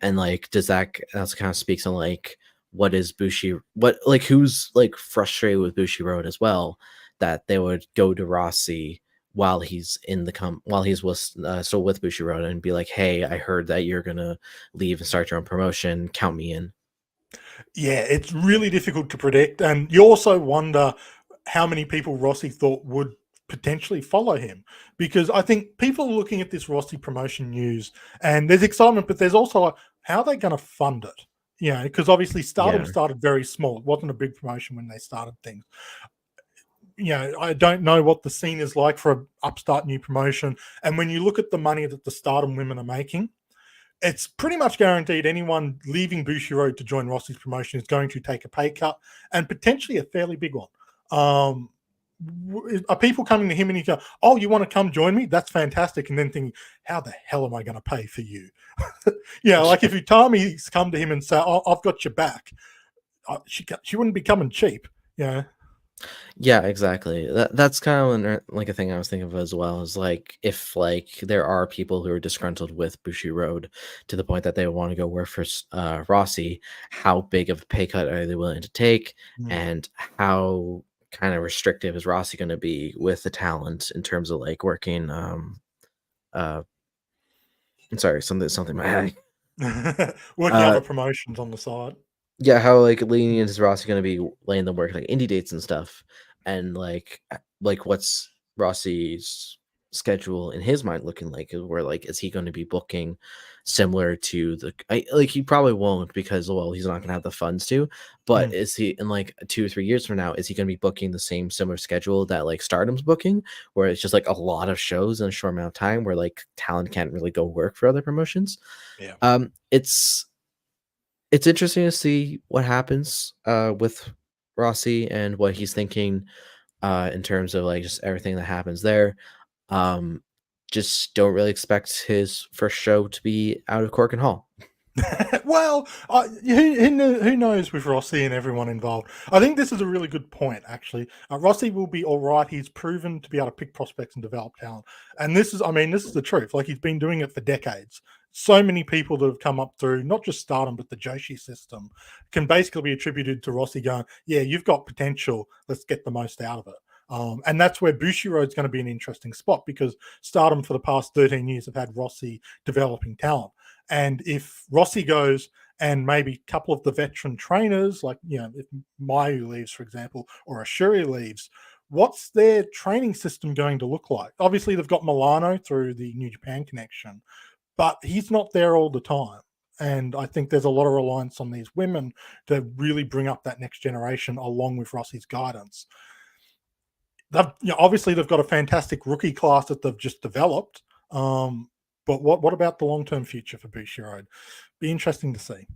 And like does that also kind of speaks on like what is Bushi what like who's like frustrated with Bushi Road as well, that they would go to Rossi while he's in the while he's with still with Bushi Road and be like, hey, I heard that you're gonna leave and start your own promotion, count me in. Yeah, it's really difficult to predict. And you also wonder how many people Rossi thought would potentially follow him. Because I think people are looking at this Rossi promotion news and there's excitement, but there's also like, how are they going to fund it? Because obviously Stardom Yeah, started very small. It wasn't a big promotion when they started things. I don't know what the scene is like for an upstart new promotion. And when you look at the money that the Stardom women are making, it's pretty much guaranteed anyone leaving Bushi Road to join Rossi's promotion is going to take a pay cut, and potentially a fairly big one. Um, are people coming to him and he go, "Oh, you want to come join me? That's fantastic," and then thinking, "How the hell am I going to pay for you?" Like if Utami's come to him and say, "Oh, I've got your back," she wouldn't be coming cheap. yeah, exactly. That's kind of like a thing I was thinking of as well. Is like if like there are people who are disgruntled with Bushi Road to the point that they want to go work for Rossi, how big of a pay cut are they willing to take, Mm. and how kind of restrictive is Rossi going to be with the talent in terms of like working? Uh, I'm sorry, something my Working uh other promotions on the side. Yeah, how, like, lenient is Rossi gonna be laying the work, like, indie dates and stuff, and, like, what's Rossi's schedule in his mind looking like? Where, like, is he gonna be booking similar to he probably won't because, well, he's not gonna have the funds to, but Mm. is he in, like, 2 or 3 years from now, is he gonna be booking the same similar schedule that, like, Stardom's booking, where it's just, like, a lot of shows in a short amount of time where, like, talent can't really go work for other promotions? Yeah. It's interesting to see what happens with Rossi and what he's thinking in terms of like just everything that happens there. Um, just don't really expect his first show to be out of Cork and Hall. Well, who knows with Rossi and everyone involved? I think this is a really good point, actually. Rossi will be all right. He's proven to be able to pick prospects and develop talent. And this is the truth. Like, he's been doing it for decades. So many people that have come up through, not just Stardom, but the Joshi system, can basically be attributed to Rossi going, yeah, you've got potential. Let's get the most out of it. And that's where Bushiroad's going to be an interesting spot, because Stardom for the past 13 years have had Rossi developing talent. And if Rossi goes and maybe a couple of the veteran trainers, like, if Mayu leaves, for example, or Ashuri leaves, what's their training system going to look like? Obviously, they've got Milano through the New Japan connection, but he's not there all the time. And I think there's a lot of reliance on these women to really bring up that next generation along with Rossi's guidance. Obviously, they've got a fantastic rookie class that they've just developed. But what about the long term future for Bushiroad? Be interesting to see.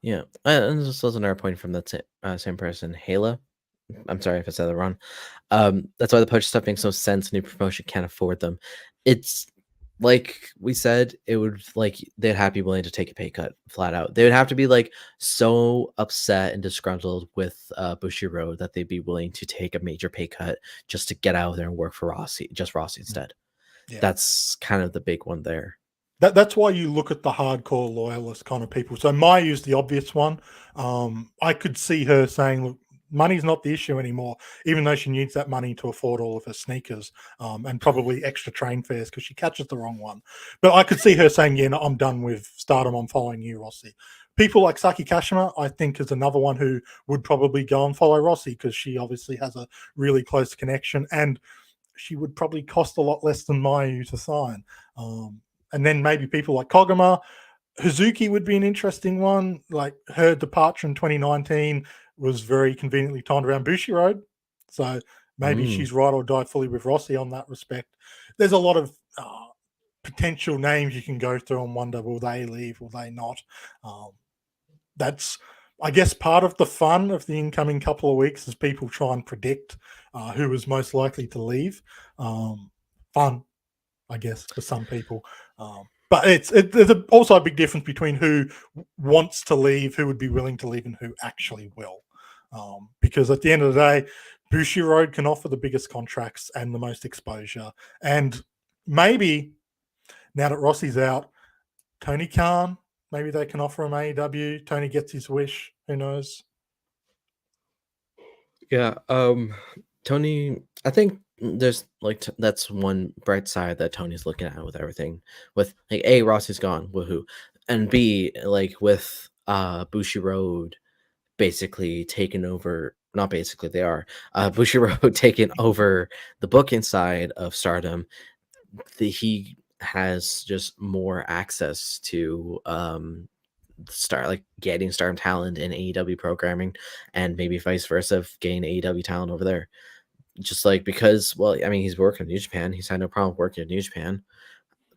Yeah, and this was another point from that same person, Hala. I'm sorry if I said that wrong. That's why the poach stuff makes no sense. New promotion can't afford them. It's like we said, it would like they'd have to be willing to take a pay cut flat out. They would have to be like so upset and disgruntled with Bushiroad that they'd be willing to take a major pay cut just to get out there and work for Rossy, just Rossy Mm. instead. Yeah. That's kind of the big one there. That's why you look at the hardcore loyalist kind of people. So Maya's the obvious one. I could see her saying, "Look, money's not the issue anymore," even though she needs that money to afford all of her sneakers and probably extra train fares because she catches the wrong one. But I could see her saying, "Yeah, no, I'm done with Stardom. I'm following you, Rossi." People like Saki Kashima, I think, is another one who would probably go and follow Rossi because she obviously has a really close connection and she would probably cost a lot less than Mayu to sign. And then maybe people like Koguma. Hazuki would be an interesting one. Like her departure in 2019 was very conveniently timed around Bushiroad. So maybe Mm. she's right or die fully with Rossi on that respect. There's a lot of potential names you can go through and wonder, will they leave? Will they not? That's, I guess, part of the fun of the incoming couple of weeks as people try and predict who is most likely to leave. Fun, I guess, for some people. But there's also a big difference between who wants to leave, who would be willing to leave, and who actually will. Because at the end of the day, Bushiroad can offer the biggest contracts and the most exposure. And maybe now that Rossi's out, Tony Khan, maybe they can offer him AEW. Tony gets his wish. Who knows? Yeah, Tony, I think there's like that's one bright side that Tony's looking at with everything. With like A, Rossi's gone, woohoo, and B, like with Bushiroad basically taking over. Not basically, they are Bushiroad taking over the booking side of Stardom. He has just more access to start like getting Stardom talent in AEW programming, and maybe vice versa, of getting AEW talent over there. Just like because, well, I mean, he's working in New Japan. He's had no problem working in New Japan.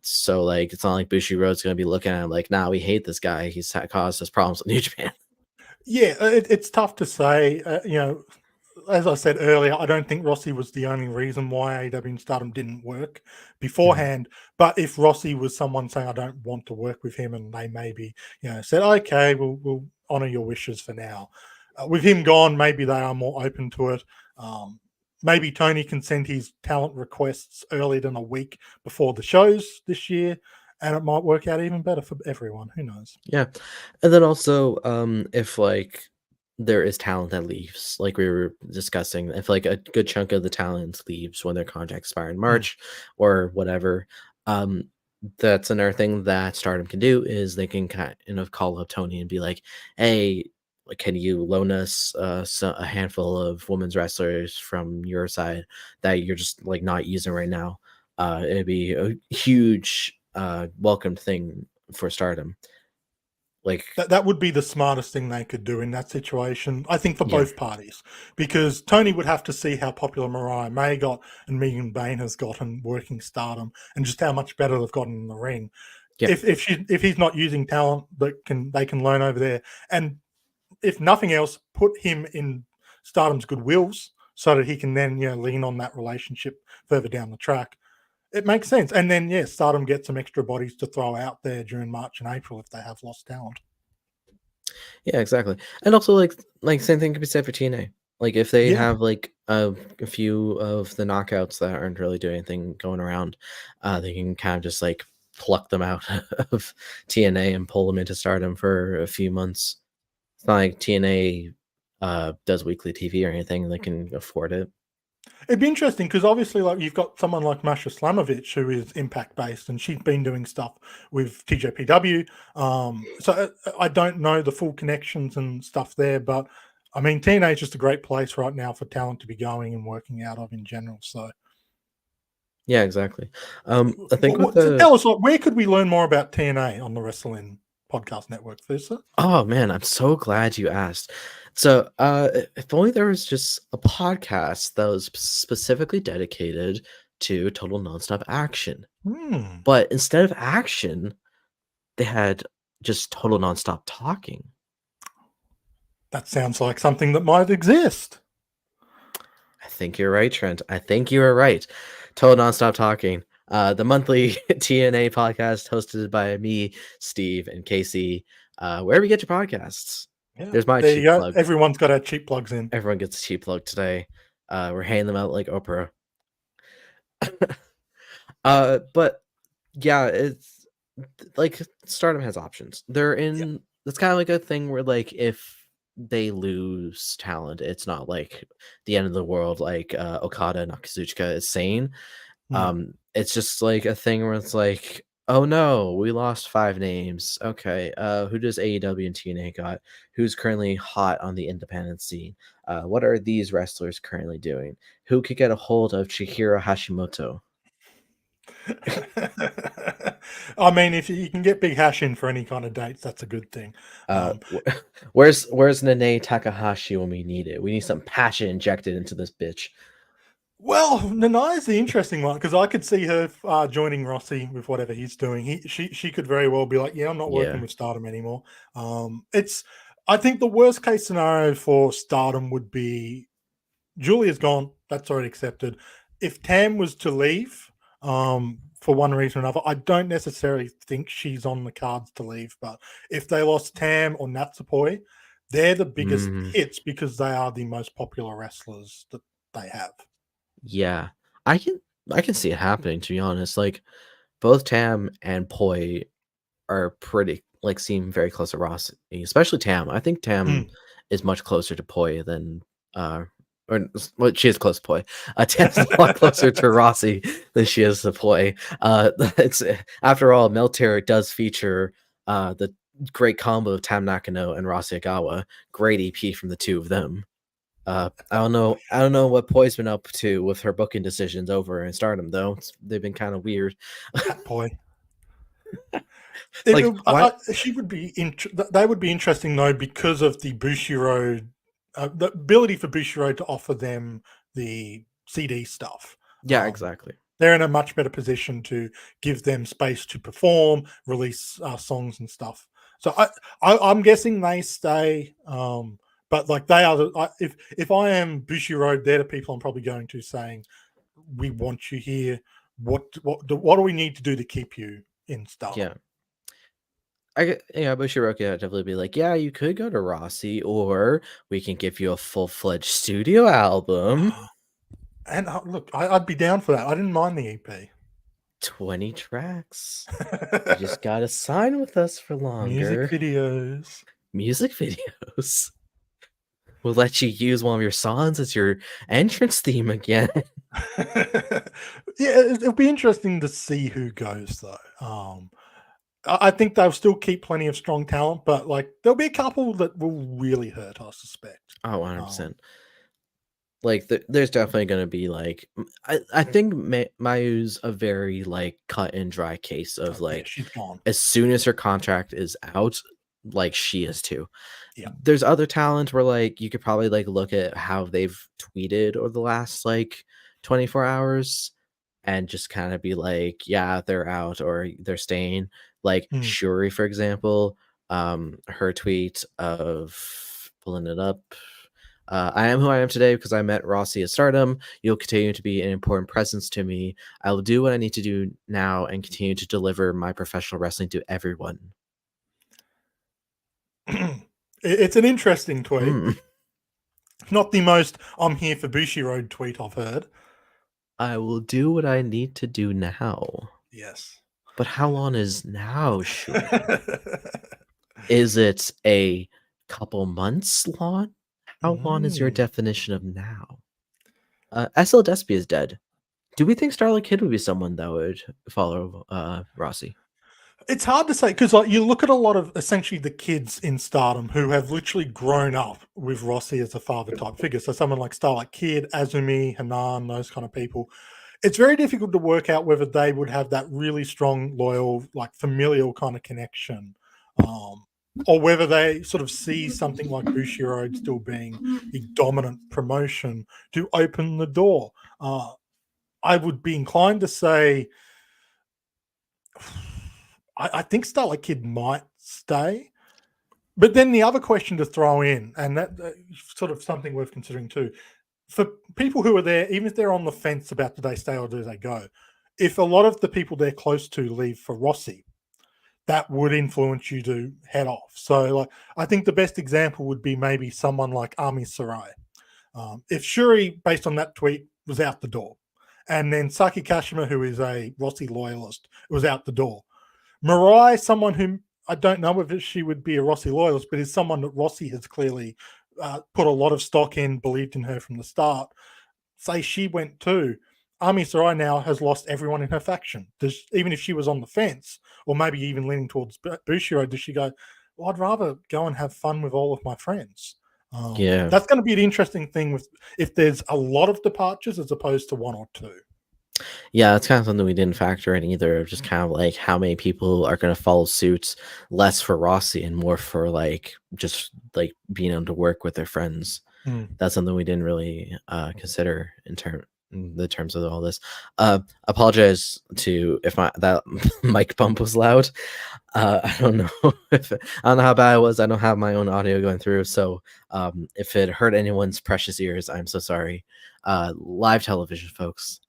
So like, it's not like Bushiroad's gonna be looking at him like, "Nah, we hate this guy. He's caused us problems with New Japan." Yeah, it's tough to say. As I said earlier, I don't think Rossi was the only reason why AEW and Stardom didn't work Mhm. beforehand. But if Rossi was someone saying, "I don't want to work with him," and they maybe said, "Okay, we'll honor your wishes for now," with him gone, maybe they are more open to it. Um, Maybe Tony can send his talent requests earlier than a week before the shows this year, and it might work out even better for everyone. Who knows? Yeah, and then also, if like there is talent that leaves, like we were discussing, if like a good chunk of the talent leaves when their contracts expire in Mm. March or whatever, um, that's another thing that Stardom can do is they can kind of call up Tony and be like, "Hey, like, can you loan us a handful of women's wrestlers from your side that you're just like not using right now?" It'd be a huge welcomed thing for Stardom. Like, That would be the smartest thing they could do in that situation, I think, for yeah, both parties, because Tony would have to see how popular Mariah May got and Megan Bain has gotten working Stardom, and just how much better they've gotten in the ring. yeah, If he's not using talent that they can loan over there, and if nothing else, put him in Stardom's goodwills so that he can then lean on that relationship further down the track. It makes sense, and then Stardom gets some extra bodies to throw out there during March and April if they have lost talent. yeah, exactly. And also, like same thing could be said for TNA. Like, if they Yeah. have like a few of the knockouts that aren't really doing anything going around, they can kind of just like pluck them out of TNA and pull them into Stardom for a few months. It's not like TNA does weekly TV or anything; they can afford it. It'd be interesting because obviously, like you've got someone like Masha Slamovich who is impact based, and she's been doing stuff with TJPW. I don't know the full connections and stuff there, but I mean, TNA is just a great place right now for talent to be going and working out of in general. So, Yeah, exactly. I think with so the tell us, like, where could we learn more about TNA on the Wrestling Podcast Network, Fusa? Oh man, I'm so glad you asked. So, if only there was just a podcast that was specifically dedicated to total nonstop action. Hmm. But instead of action, they had just total nonstop talking. That sounds like something that might exist. I think you're right, Trent. I think you are right. Total nonstop talking. The monthly TNA podcast hosted by me, Steve, and Casey. Wherever you get your podcasts. Yeah. There's my There you cheap go. plug. Everyone's got our cheap plugs in. Everyone gets a cheap plug today. We're handing them out like Oprah. But yeah, it's like Stardom has options. They're Yeah. in. It's kind of like a thing where like if they lose talent, it's not like the end of the world. Like Okada and Akazuchika is saying. Hmm. It's just like a thing where it's like, oh no, we lost 5 names. Okay, who does AEW and TNA got? Who's currently hot on the independent scene? What are these wrestlers currently doing? Who could get a hold of Chihiro Hashimoto? I mean, if you can get Big Hash in for any kind of dates, that's a good thing. Where's Nene Takahashi when we need it? We need some passion injected into this bitch. Well, Nana is the interesting one because I could see her joining Rossy with whatever he's doing. She could very well be like, "Yeah, I'm not working Yeah. with Stardom anymore." It's I think the worst case scenario for Stardom would be Julia's gone. That's already accepted. If Tam was to leave, for one reason or another, I don't necessarily think she's on the cards to leave. But if they lost Tam or Natsupoi, they're the biggest Mm, hits because they are the most popular wrestlers that they have. yeah. I can I can see it happening, to be honest. Like both Tam and Poi are pretty like seem very close to Ross, especially Tam. I think Tam Mm. is much closer to Poi than well, she is close to Poi. Tam's a lot closer to Rossi than she is to Poi. It's after all, Meltear does feature the great combo of Tam Nakano and Rossy Ogawa. Great EP from the two of them. I don't know what Poi's been up to with her booking decisions over in Stardom though. They've been kind of weird. Cat Poi. Like why She would be. They would be interesting though because of the Bushiroad, the ability for Bushiroad to offer them the CD stuff. yeah, exactly. They're in a much better position to give them space to perform, release songs and stuff. So I'm guessing they stay. But like they are, if I am Bushiroad, they're the people I'm probably going to saying, "We want you here. What do we need to do to keep you in Stardom?" Yeah. Yeah, Bushiroki would definitely be like, yeah, you could go to Rossi, or we can give you a full-fledged studio album. And look, I'd be down for that. I didn't mind the EP. 20 tracks. You just gotta sign with us for Music longer. videos. Music videos. We'll let you use one of your songs as your entrance theme again. Yeah, it'll be interesting to see who goes though. I think they'll still keep plenty of strong talent, but like there'll be a couple that will really hurt. I suspect. Oh, Um, 100%. Like, there's definitely gonna be, like I think Mayu's a very, like, cut and dry case of, yeah, like, she's gone. as soon as her contract is out, like, she is too. Yeah. There's other talent where, like, you could probably, like, look at how they've tweeted over the last, like, 24 hours and just kinda be like, "Yeah, they're out," or "They're staying." Like, Mm. Shuri, for example, her tweet of pulling it up, "I am who I am today because I met Rossi at Stardom. You'll continue to be an important presence to me. I will do what I need to do now and continue to deliver my professional wrestling to everyone." It's an interesting tweet. Mm. Not the most "I'm here for Bushiroad" tweet I've heard. I will do what I need to do now. Yes. But how long is now, Shuri? Is it a couple months long? How long is your Mm. definition of now? SL Despy is dead. Do we think Starlight Kid would be someone that would follow Rossi? It's hard to say because, like, you look at a lot of essentially the kids in Stardom who have literally grown up with Rossi as a father type figure. So someone like Starlight Kid, Azumi, Hanan, those kind of people. It's very difficult to work out whether they would have that really strong, loyal, like familial kind of connection, um, or whether they sort of see something like Bushiroad still being the dominant promotion to open the door. I would be inclined to say I think Starlight Kid might stay. But then the other question to throw in, and that sort of something worth considering too, for people who are there, even if they're on the fence about do they stay or do they go, if a lot of the people they're close to leave for Rossy, that would influence you to head off. So, like, I think the best example would be maybe someone like Ami Sarai. If Shuri, based on that tweet, was out the door, and then Saki Kashima, who is a Rossy loyalist, was out the door. Mirai, someone who I don't know if she would be a Rossy loyalist, but is someone that Rossy has clearly put a lot of stock in, believed in her from the start. Say she went too. Ami Sarai now has lost everyone in her faction. Even if she was on the fence, or maybe even leaning towards Bushiro, does she go, well, I'd rather go and have fun with all of my friends? Yeah. That's going to be an interesting thing with if there's a lot of departures as opposed to one or two. Yeah, that's kind of something we didn't factor in either. Just kind of like how many people are going to follow suit, less for Rossi and more for like just like being able to work with their friends. That's something we didn't really consider in the terms of all this. Apologize to if my that mic bump was loud. I don't know if I don't know how bad it was. I don't have my own audio going through, so if it hurt anyone's precious ears, I'm so sorry. Live television, folks.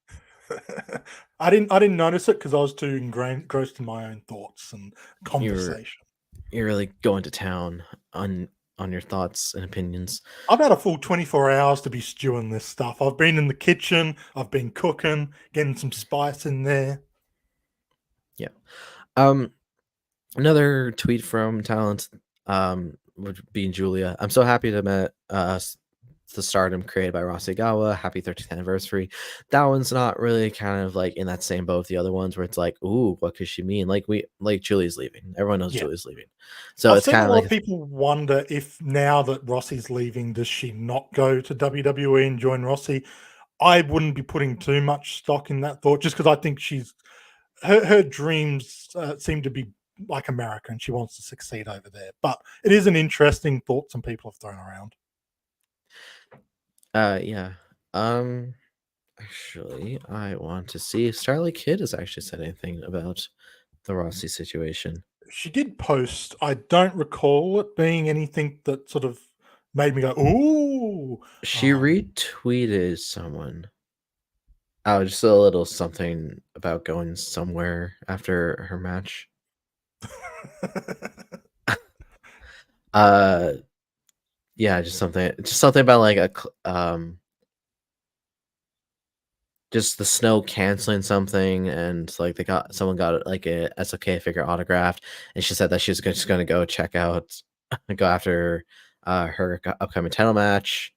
I didn't notice it because I was too engrossed in my own thoughts and You're conversation. you're really going to town on your thoughts and opinions. I've had a full 24 hours to be stewing this stuff. I've been in the kitchen, I've been cooking, getting some spice in there. Yeah. Um Another tweet from Talent would be Julia. I'm so happy to met the Stardom created by Rossy Ogawa. Happy 13th anniversary. That one's not really kind of like in that same boat. The other ones where it's like, ooh, what could she mean? Like Julia's leaving. Everyone knows Yeah. Julia's leaving. So I've it's seen kind a of lot of like people wonder if now that Rossi's leaving, does she not go to WWE and join Rossy? I wouldn't be putting too much stock in that thought just because I think her dreams seem to be like America and she wants to succeed over there. But it is an interesting thought some people have thrown around. yeah. Actually, I want to see if Starlight Kid has actually said anything about the Rossi situation. She did post. I don't recall it being anything that sort of made me go, "Ooh." She retweeted someone. Oh, just a little something about going somewhere after her match. Uh, yeah, just something about like just the snow canceling something, and like someone got like a SOK figure autographed, and she said that she was just gonna go check out, go after her upcoming title match.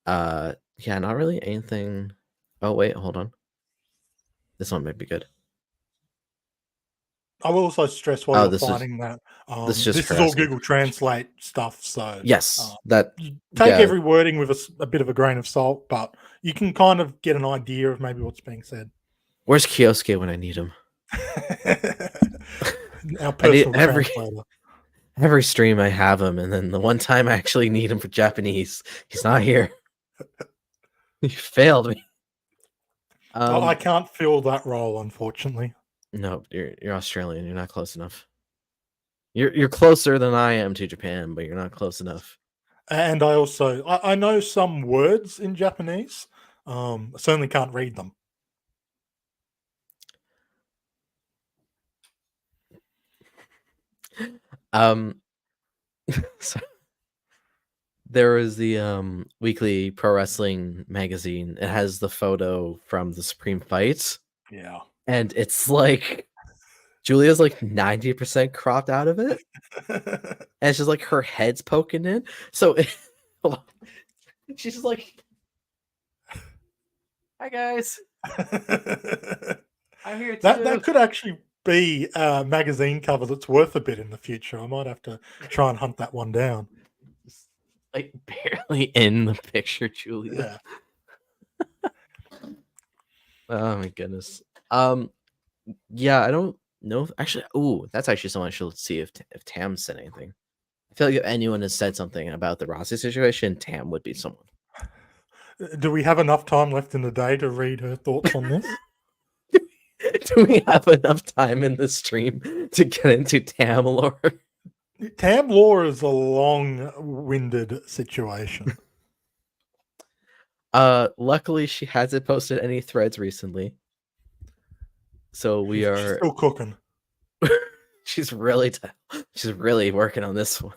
Yeah, not really anything. Oh wait, hold on. This one might be good. I will also stress while Oh, you're finding that this is just this her is all asking. Google Translate stuff, so Yes, that you take yeah. every wording with a bit of a grain of salt, but you can kind of get an idea of maybe what's being said. Where's Kiosuke when I need him? Our I need personal translator. every stream I have him, and then the one time I actually need him for Japanese, he's not here. He failed me. I can't fill that role, unfortunately. No, you're Australian. You're not close enough. You're closer than I am to Japan, but you're not close enough. And I also I know some words in Japanese. I certainly can't read them. Um, so there was the weekly pro wrestling magazine. It has the photo from the Supreme Fight, Yeah. and it's like Julia's like 90% cropped out of it, and it's just like her head's poking in. So she's just like, "Hi guys, I'm here That too." could actually be a magazine cover that's worth a bit in the future. I might have to try and hunt that one down. Just, like barely in the picture, Julia. Yeah. Oh my goodness. Yeah, I don't know. Actually, oh, that's actually someone I should see if Tam said anything. I feel like if anyone has said something about the Rossi situation, Tam would be someone. Do we have enough time left in the day to read her thoughts on this? Do we have enough time in the stream to get into Tam lore? Tam Law is a long-winded situation. Luckily she hasn't posted any threads recently. So we She's are still cooking. she's really working on this one.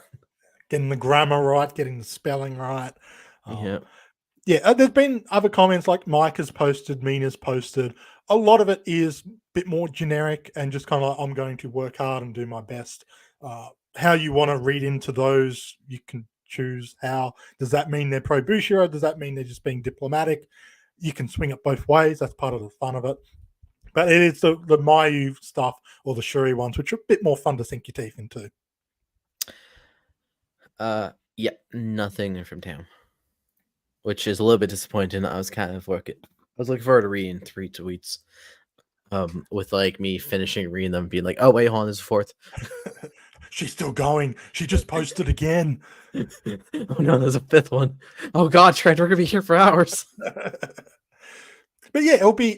Getting the grammar right, getting the spelling right. Yeah. There's been other comments like Mike has posted, Mina's posted. A lot of it is a bit more generic and just kind of like, I'm going to work hard and do my best. How you want to read into those, you can choose how. Does that mean they're pro Bushiro? Does that mean they're just being diplomatic? You can swing it both ways. That's part of the fun of it. But it is the Mayu stuff or the Shuri ones, which are a bit more fun to sink your teeth into. Yeah, nothing from Tam, which is a little bit disappointing. I was looking forward to reading 3 tweets, with like me finishing reading them, being like, "Oh wait, hold on, there's a fourth." She's still going. She just posted again. Oh no, there's a fifth one. Oh god, Trent, we're gonna be here for hours. But yeah, it'll be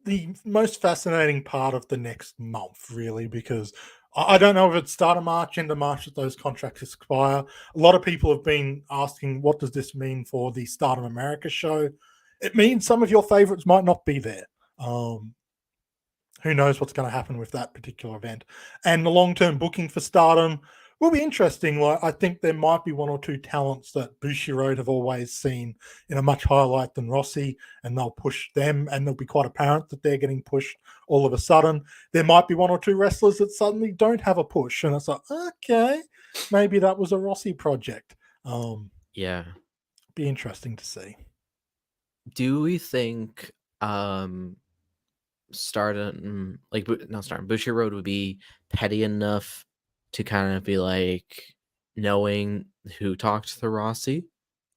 the most fascinating part of the next month, really, because I don't know if it's start of March, end of March that those contracts expire. A lot of people have been asking, what does this mean for the Stardom America show? It means some of your favorites might not be there. Who knows what's going to happen with that particular event? And the long-term booking for Stardom will be interesting. Like, I think there might be one or two talents that Bushiroad have always seen in a much higher light than Rossy, and they'll push them, and it'll be quite apparent that they're getting pushed all of a sudden. There might be one or two wrestlers that suddenly don't have a push, and it's like, okay, maybe that was a Rossy project. Yeah. Be interesting to see. Do we think Stardom, like not Stardom, Bushiroad would be petty enough to kind of be like knowing who talked to Rossy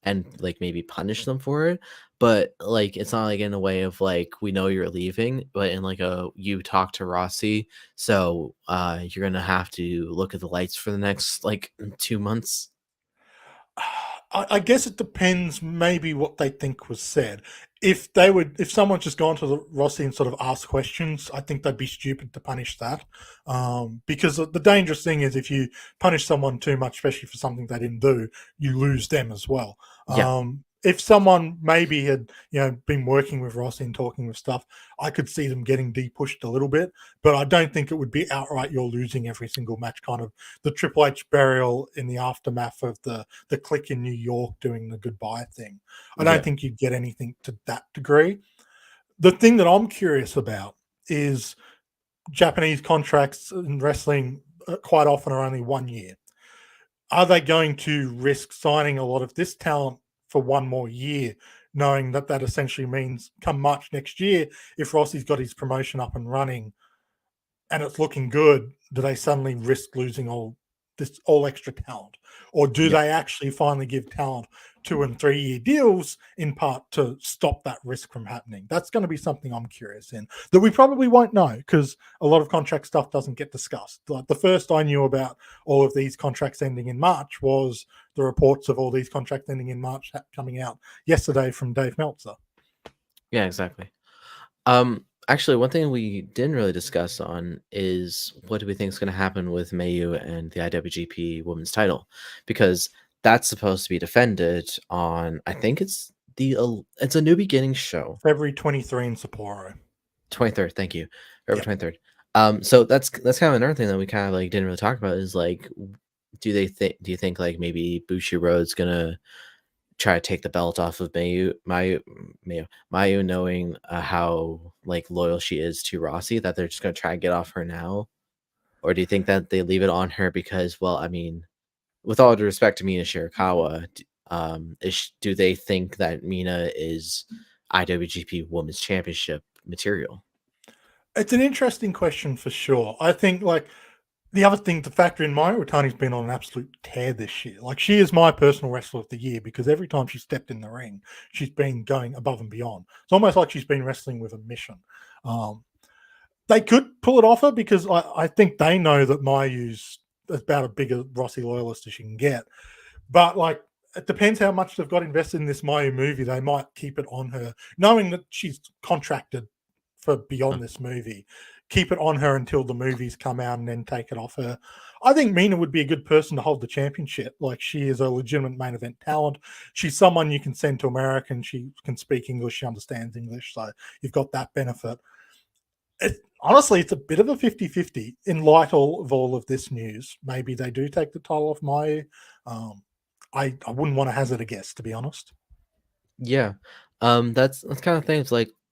and like maybe punish them for it, but like it's not like in a way of like we know you're leaving, but in like a you talk to Rossy, so you're gonna have to look at the lights for the next like 2 months. I guess it depends maybe what they think was said. If someone's just gone to the Rossi and sort of asked questions, I think they'd be stupid to punish that. Because the dangerous thing is if you punish someone too much, especially for something they didn't do, you lose them as well. Yeah. If someone maybe had been working with Rossi and talking with stuff, I could see them getting de-pushed a little bit, but I don't think it would be outright you're losing every single match, kind of the Triple H burial in the aftermath of the clique in New York doing the goodbye thing. I don't think you'd get anything to that degree. The thing that I'm curious about is Japanese contracts in wrestling quite often are only 1 year. Are they going to risk signing a lot of this talent for 1 more year, knowing that that essentially means come March next year, if Rossi's got his promotion up and running and it's looking good, do they suddenly risk losing all extra talent? Or do they actually finally give talent 2 and 3 year deals in part to stop that risk from happening? That's going to be something I'm curious in that we probably won't know because a lot of contract stuff doesn't get discussed. Like the first I knew about all of these contracts ending in March was the reports of all these contracts ending in March coming out yesterday from Dave Meltzer. Yeah, exactly. Actually, one thing we didn't really discuss on is what do we think is going to happen with Mayu and the IWGP Women's Title, because that's supposed to be defended on. I think it's a New Beginning show, February 23 in Sapporo. 23rd. Thank you, February 23rd. So that's kind of another thing that we kind of like didn't really talk about is like, do you think like maybe Bushiroad's gonna try to take the belt off of Mayu, knowing how like loyal she is to Rossy, that they're just gonna try to get off her now, or do you think that they leave it on her because, well, I mean, with all due respect to Mina Shirakawa, do they think that Mina is IWGP Women's Championship material? It's an interesting question for sure. I think like the other thing to factor in, Maya Watani's been on an absolute tear this year. Like she is my personal wrestler of the year because every time she stepped in the ring, she's been going above and beyond. It's almost like she's been wrestling with a mission. They could pull it off her because I think they know that Mayu's about a bigger Rossi loyalist as she can get. But like it depends how much they've got invested in this Mayu movie. They might keep it on her, knowing that she's contracted for beyond this movie. Keep it on her until the movies come out and then take it off her. I think Mina would be a good person to hold the championship. Like, she is a legitimate main event talent. She's someone you can send to America, and she can speak English. She understands English. So you've got that benefit. Honestly, it's a bit of a 50-50 in light of all of this news. Maybe they do take the title off Mayu. I wouldn't want to hazard a guess, to be honest. Yeah, that's kind of thing.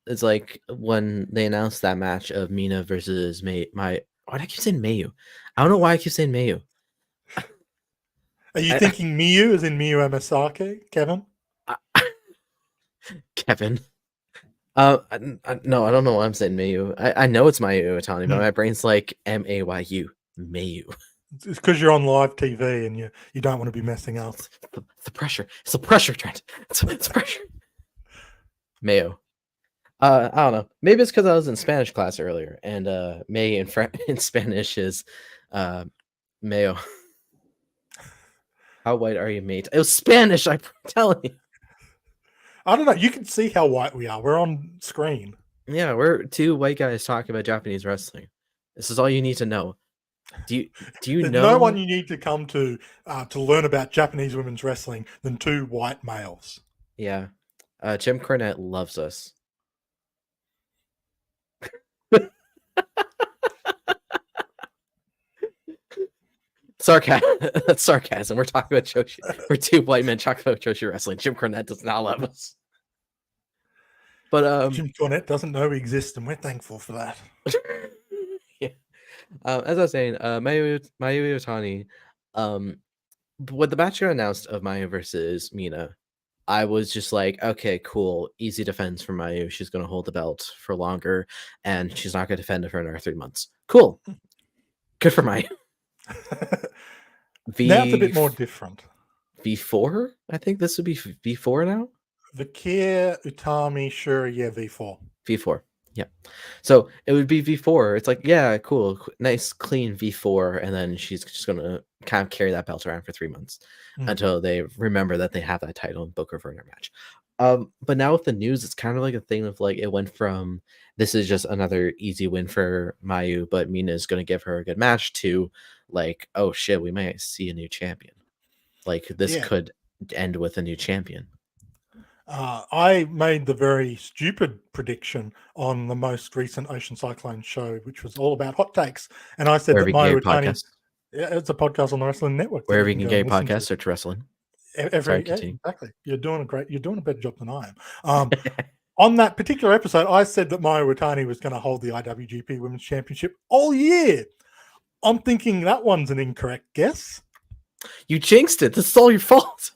It's like when they announced that match of Mina versus May. Why do I keep saying Mayu? I don't know why I keep saying Mayu. Are you thinking Miyu as in Miyu Amasaki, Kevin? Kevin. No, I don't know why I'm saying Mayu. I know it's Mayu Iwatani, but my brain's like Mayu. Mayu. It's because you're on live TV and you don't want to be messing up. The pressure. It's the pressure, Trent. It's pressure. Mayo. I don't know. Maybe it's because I was in Spanish class earlier, and May in Spanish is Mayo. How white are you, mate? It was Spanish, I'm telling you. I don't know. You can see how white we are. We're on screen. Yeah, we're two white guys talking about Japanese wrestling. This is all you need to know. Do you There's know? no one you need to come to learn about Japanese women's wrestling than two white males. Yeah. Jim Cornette loves us. Sarcasm. That's sarcasm. We're talking about Joshi. We're two white men talking about Joshi wrestling. Jim Cornette does not love us. But Jim Cornette doesn't know we exist, and we're thankful for that. Yeah. As I was saying, Mayu Iwatani, when the match got announced of Mayu versus Mina, I was just like, okay, cool, easy defense for Mayu. She's going to hold the belt for longer, and she's not going to defend it for another 3 months. Cool, good for Mayu. Now it's a bit more different. V4, I think this would be V4 now. Vikir, Utami, sure, yeah, V4. V4. Yeah. So it would be V4. It's like, yeah, cool. Nice, clean V4. And then she's just going to kind of carry that belt around for 3 months until they remember that they have that title and book her for another match. But now with the news, it's kind of like a thing of like, it went from this is just another easy win for Mayu, but Mina is going to give her a good match to like, oh shit, we might see a new champion. Like this could end with a new champion. I made the very stupid prediction on the most recent Ocean Cyclone show, which was all about hot takes. And I said that Mayu Iwatani... Yeah, it's a podcast on the Wrestling Network. Wherever you can get your podcast, search wrestling. Exactly. You're doing a better job than I am. On that particular episode, I said that Mayu Iwatani was going to hold the IWGP Women's Championship all year. I'm thinking that one's an incorrect guess. You jinxed it. This is all your fault.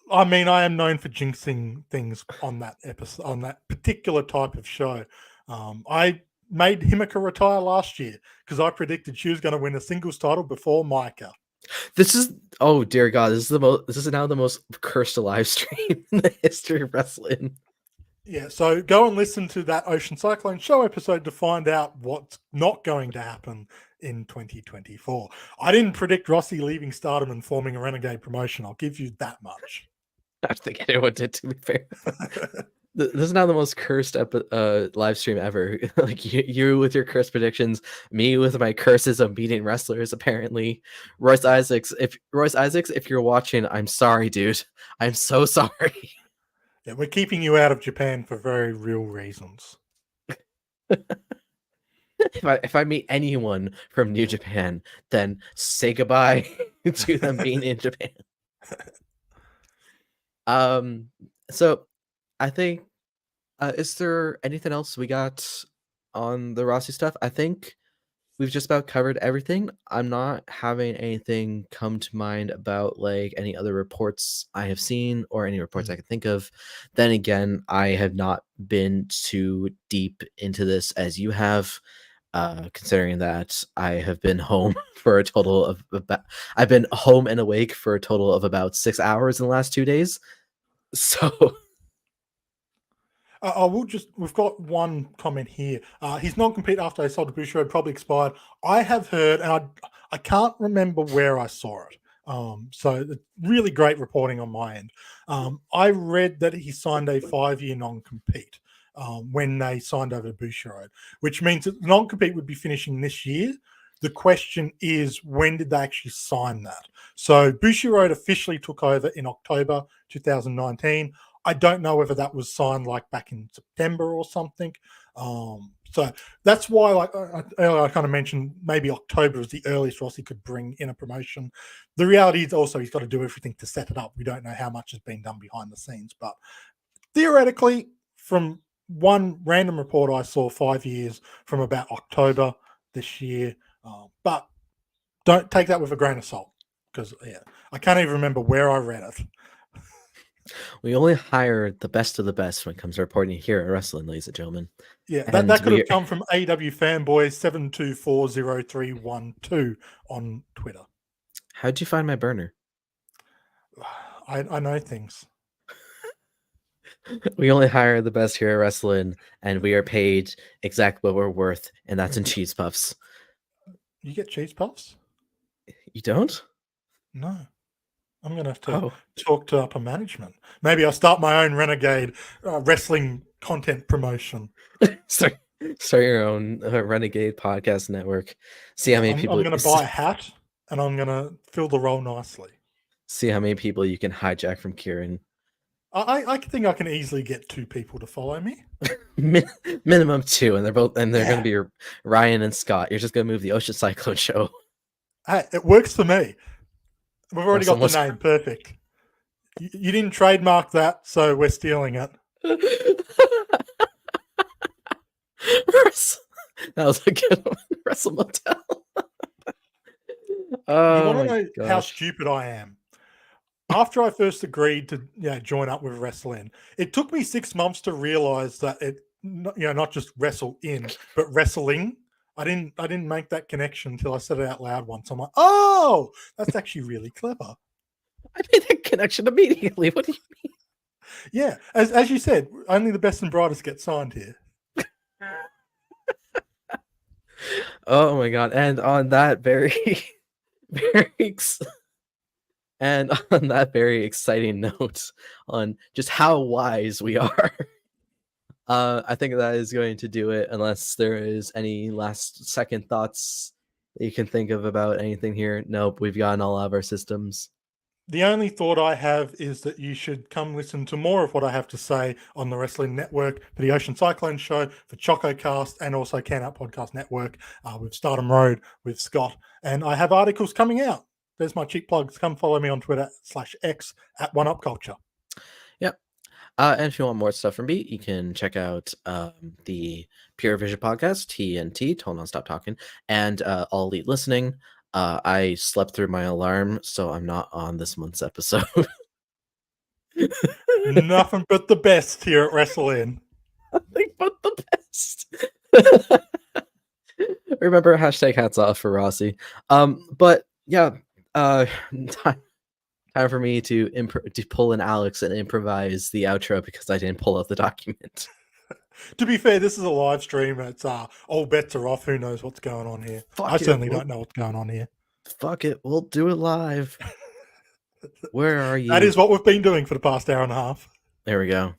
I mean, I am known for jinxing things on that episode, on that particular type of show. I made Himika retire last year because I predicted she was going to win a singles title before Micah. This is, oh dear God, this is now the most cursed live stream in the history of wrestling. Yeah, so go and listen to that Ocean Cyclone show episode to find out what's not going to happen in 2024. I didn't predict Rossy leaving Stardom and forming a Renegade promotion. I'll give you that much. I don't think anyone did, to be fair. This is now the most cursed live stream ever. Like you with your cursed predictions, me with my curses of beating wrestlers. Apparently, Royce Isaacs. If you're watching, I'm sorry, dude. I'm so sorry. Yeah, we're keeping you out of Japan for very real reasons. If I meet anyone from New Japan, then say goodbye to them being in Japan. So I think is there anything else we got on the Rossy stuff? I think we've just about covered everything. I'm not having anything come to mind about like any other reports I have seen or any reports I can think of. Then again, I have not been too deep into this as you have, considering that I have been home for a total of I've been home and awake for a total of about 6 hours in the last 2 days. So we've got one comment here. His non-compete after I sold to Bushiroad probably expired. I have heard, and I can't remember where I saw it. So really great reporting on my end. I read that he signed a 5-year non-compete when they signed over to Bushiroad, which means that the non-compete would be finishing this year. The question is, when did they actually sign that? So Bushiroad officially took over in October 2019. I don't know whether that was signed like back in September or something. So that's why, like earlier, I kind of mentioned maybe October is the earliest Rossy could bring in a promotion. The reality is also he's got to do everything to set it up. We don't know how much has been done behind the scenes, but theoretically, from one random report I saw, 5 years from about October this year. But don't take that with a grain of salt, because I can't even remember where I read it. We only hire the best of the best when it comes to reporting here at Wrestling, ladies and gentlemen. Yeah, And that could have come from AW Fanboy 7240312 on Twitter. How'd you find my burner? I know things. We only hire the best here at Wrestling, and we are paid exactly what we're worth, and that's in cheese puffs. You get cheese puffs? You don't? No. I'm going to have to talk to upper management. Maybe I'll start my own renegade wrestling content promotion. Start your own renegade podcast network. See how many people. I'm going to buy a hat, and I'm going to fill the role nicely. See how many people you can hijack from Kieran. I think I can easily get 2 people to follow me. Minimum 2, and they're going to be Ryan and Scott. You're just going to move the Ocean Cyclone show. Hey, it works for me. We've already got the name. Perfect. You didn't trademark that, so we're stealing it. That was a good one. Wrestle Motel. You want to know how stupid I am? After I first agreed to join up with Wrestle-In, it took me 6 months to realize that it not just wrestle in, but wrestling. I didn't make that connection until I said it out loud once. I'm like, oh, that's actually really clever. I made that connection immediately. What do you mean? Yeah, as you said, only the best and brightest get signed here. Oh my god! And on that very exciting note on just how wise we are, I think that is going to do it. Unless there is any last second thoughts that you can think of about anything here. Nope, we've gotten all out of our systems. The only thought I have is that you should come listen to more of what I have to say on the Wrestling Network, for the Ocean Cyclone Show, for ChocoCast, and also Can Out Podcast Network with Stardom Road with Scott. And I have articles coming out. There's my cheap plugs. Come follow me on Twitter /X at OneUpCulture. Yep. And if you want more stuff from me, you can check out the Pure Vision podcast, TNT, Told On Stop Talking, and All Elite Listening. I slept through my alarm, so I'm not on this month's episode. Nothing but the best here at Wrestle-In. Nothing but the best. Remember, #hats off for Rossy. But yeah, time for me to pull in Alex and improvise the outro because I didn't pull out the document. To be fair, this is a live stream. It's all bets are off. Who knows what's going on here? I certainly don't know what's going on here. Fuck it, we'll do it live. Where are you? That is what we've been doing for the past hour and a half. There we go.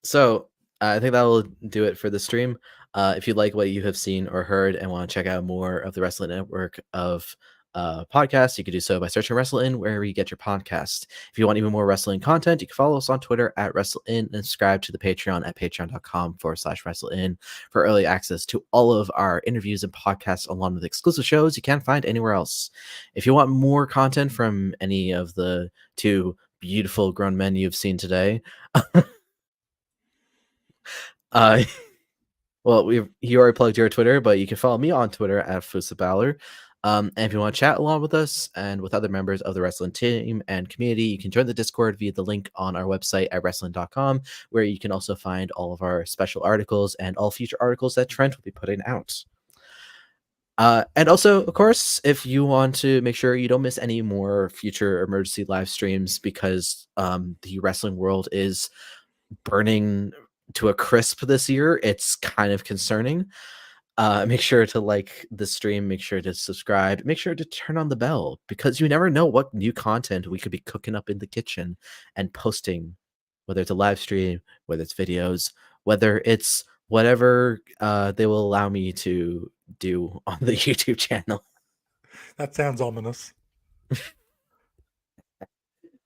So I think that will do it for the stream. If you like what you have seen or heard and want to check out more of the Wrestling Network of podcasts, you can do so by searching Wrestle-In wherever you get your podcast. If you want even more wrestling content, you can follow us on Twitter at Wrestle-In and subscribe to the Patreon at patreon.com/Wrestle-In for early access to all of our interviews and podcasts along with exclusive shows you can't find anywhere else. If you want more content from any of the 2 beautiful grown men you've seen today, well, you already plugged your Twitter, but you can follow me on Twitter at Fusa Balor. And if you want to chat along with us and with other members of the wrestling team and community, you can join the Discord via the link on our website at wrestling.com, where you can also find all of our special articles and all future articles that Trent will be putting out. And also, of course, if you want to make sure you don't miss any more future emergency live streams, because the wrestling world is burning to a crisp this year, it's kind of concerning. Make sure to like the stream, make sure to subscribe, make sure to turn on the bell because you never know what new content we could be cooking up in the kitchen and posting, whether it's a live stream, whether it's videos, whether it's whatever they will allow me to do on the YouTube channel. That sounds ominous.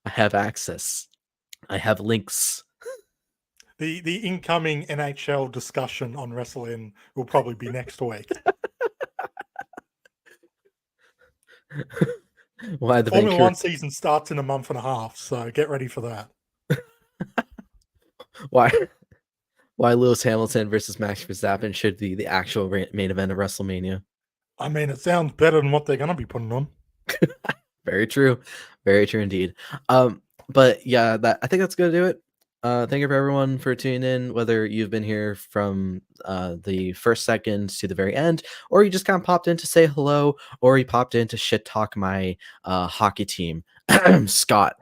I have access. I have links. The incoming NHL discussion on Wrestle will probably be next week. Why the Formula Vancouver? One season starts in a month and a half, so get ready for that. Why? Why Lewis Hamilton versus Max Verstappen should be the actual main event of WrestleMania? I mean, it sounds better than what they're going to be putting on. Very true indeed. But yeah, I think that's gonna do it. Thank you for everyone for tuning in, whether you've been here from the first second to the very end, or you just kind of popped in to say hello, or you popped in to shit talk my hockey team, Scott.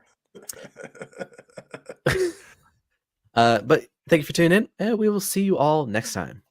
But thank you for tuning in, and we will see you all next time.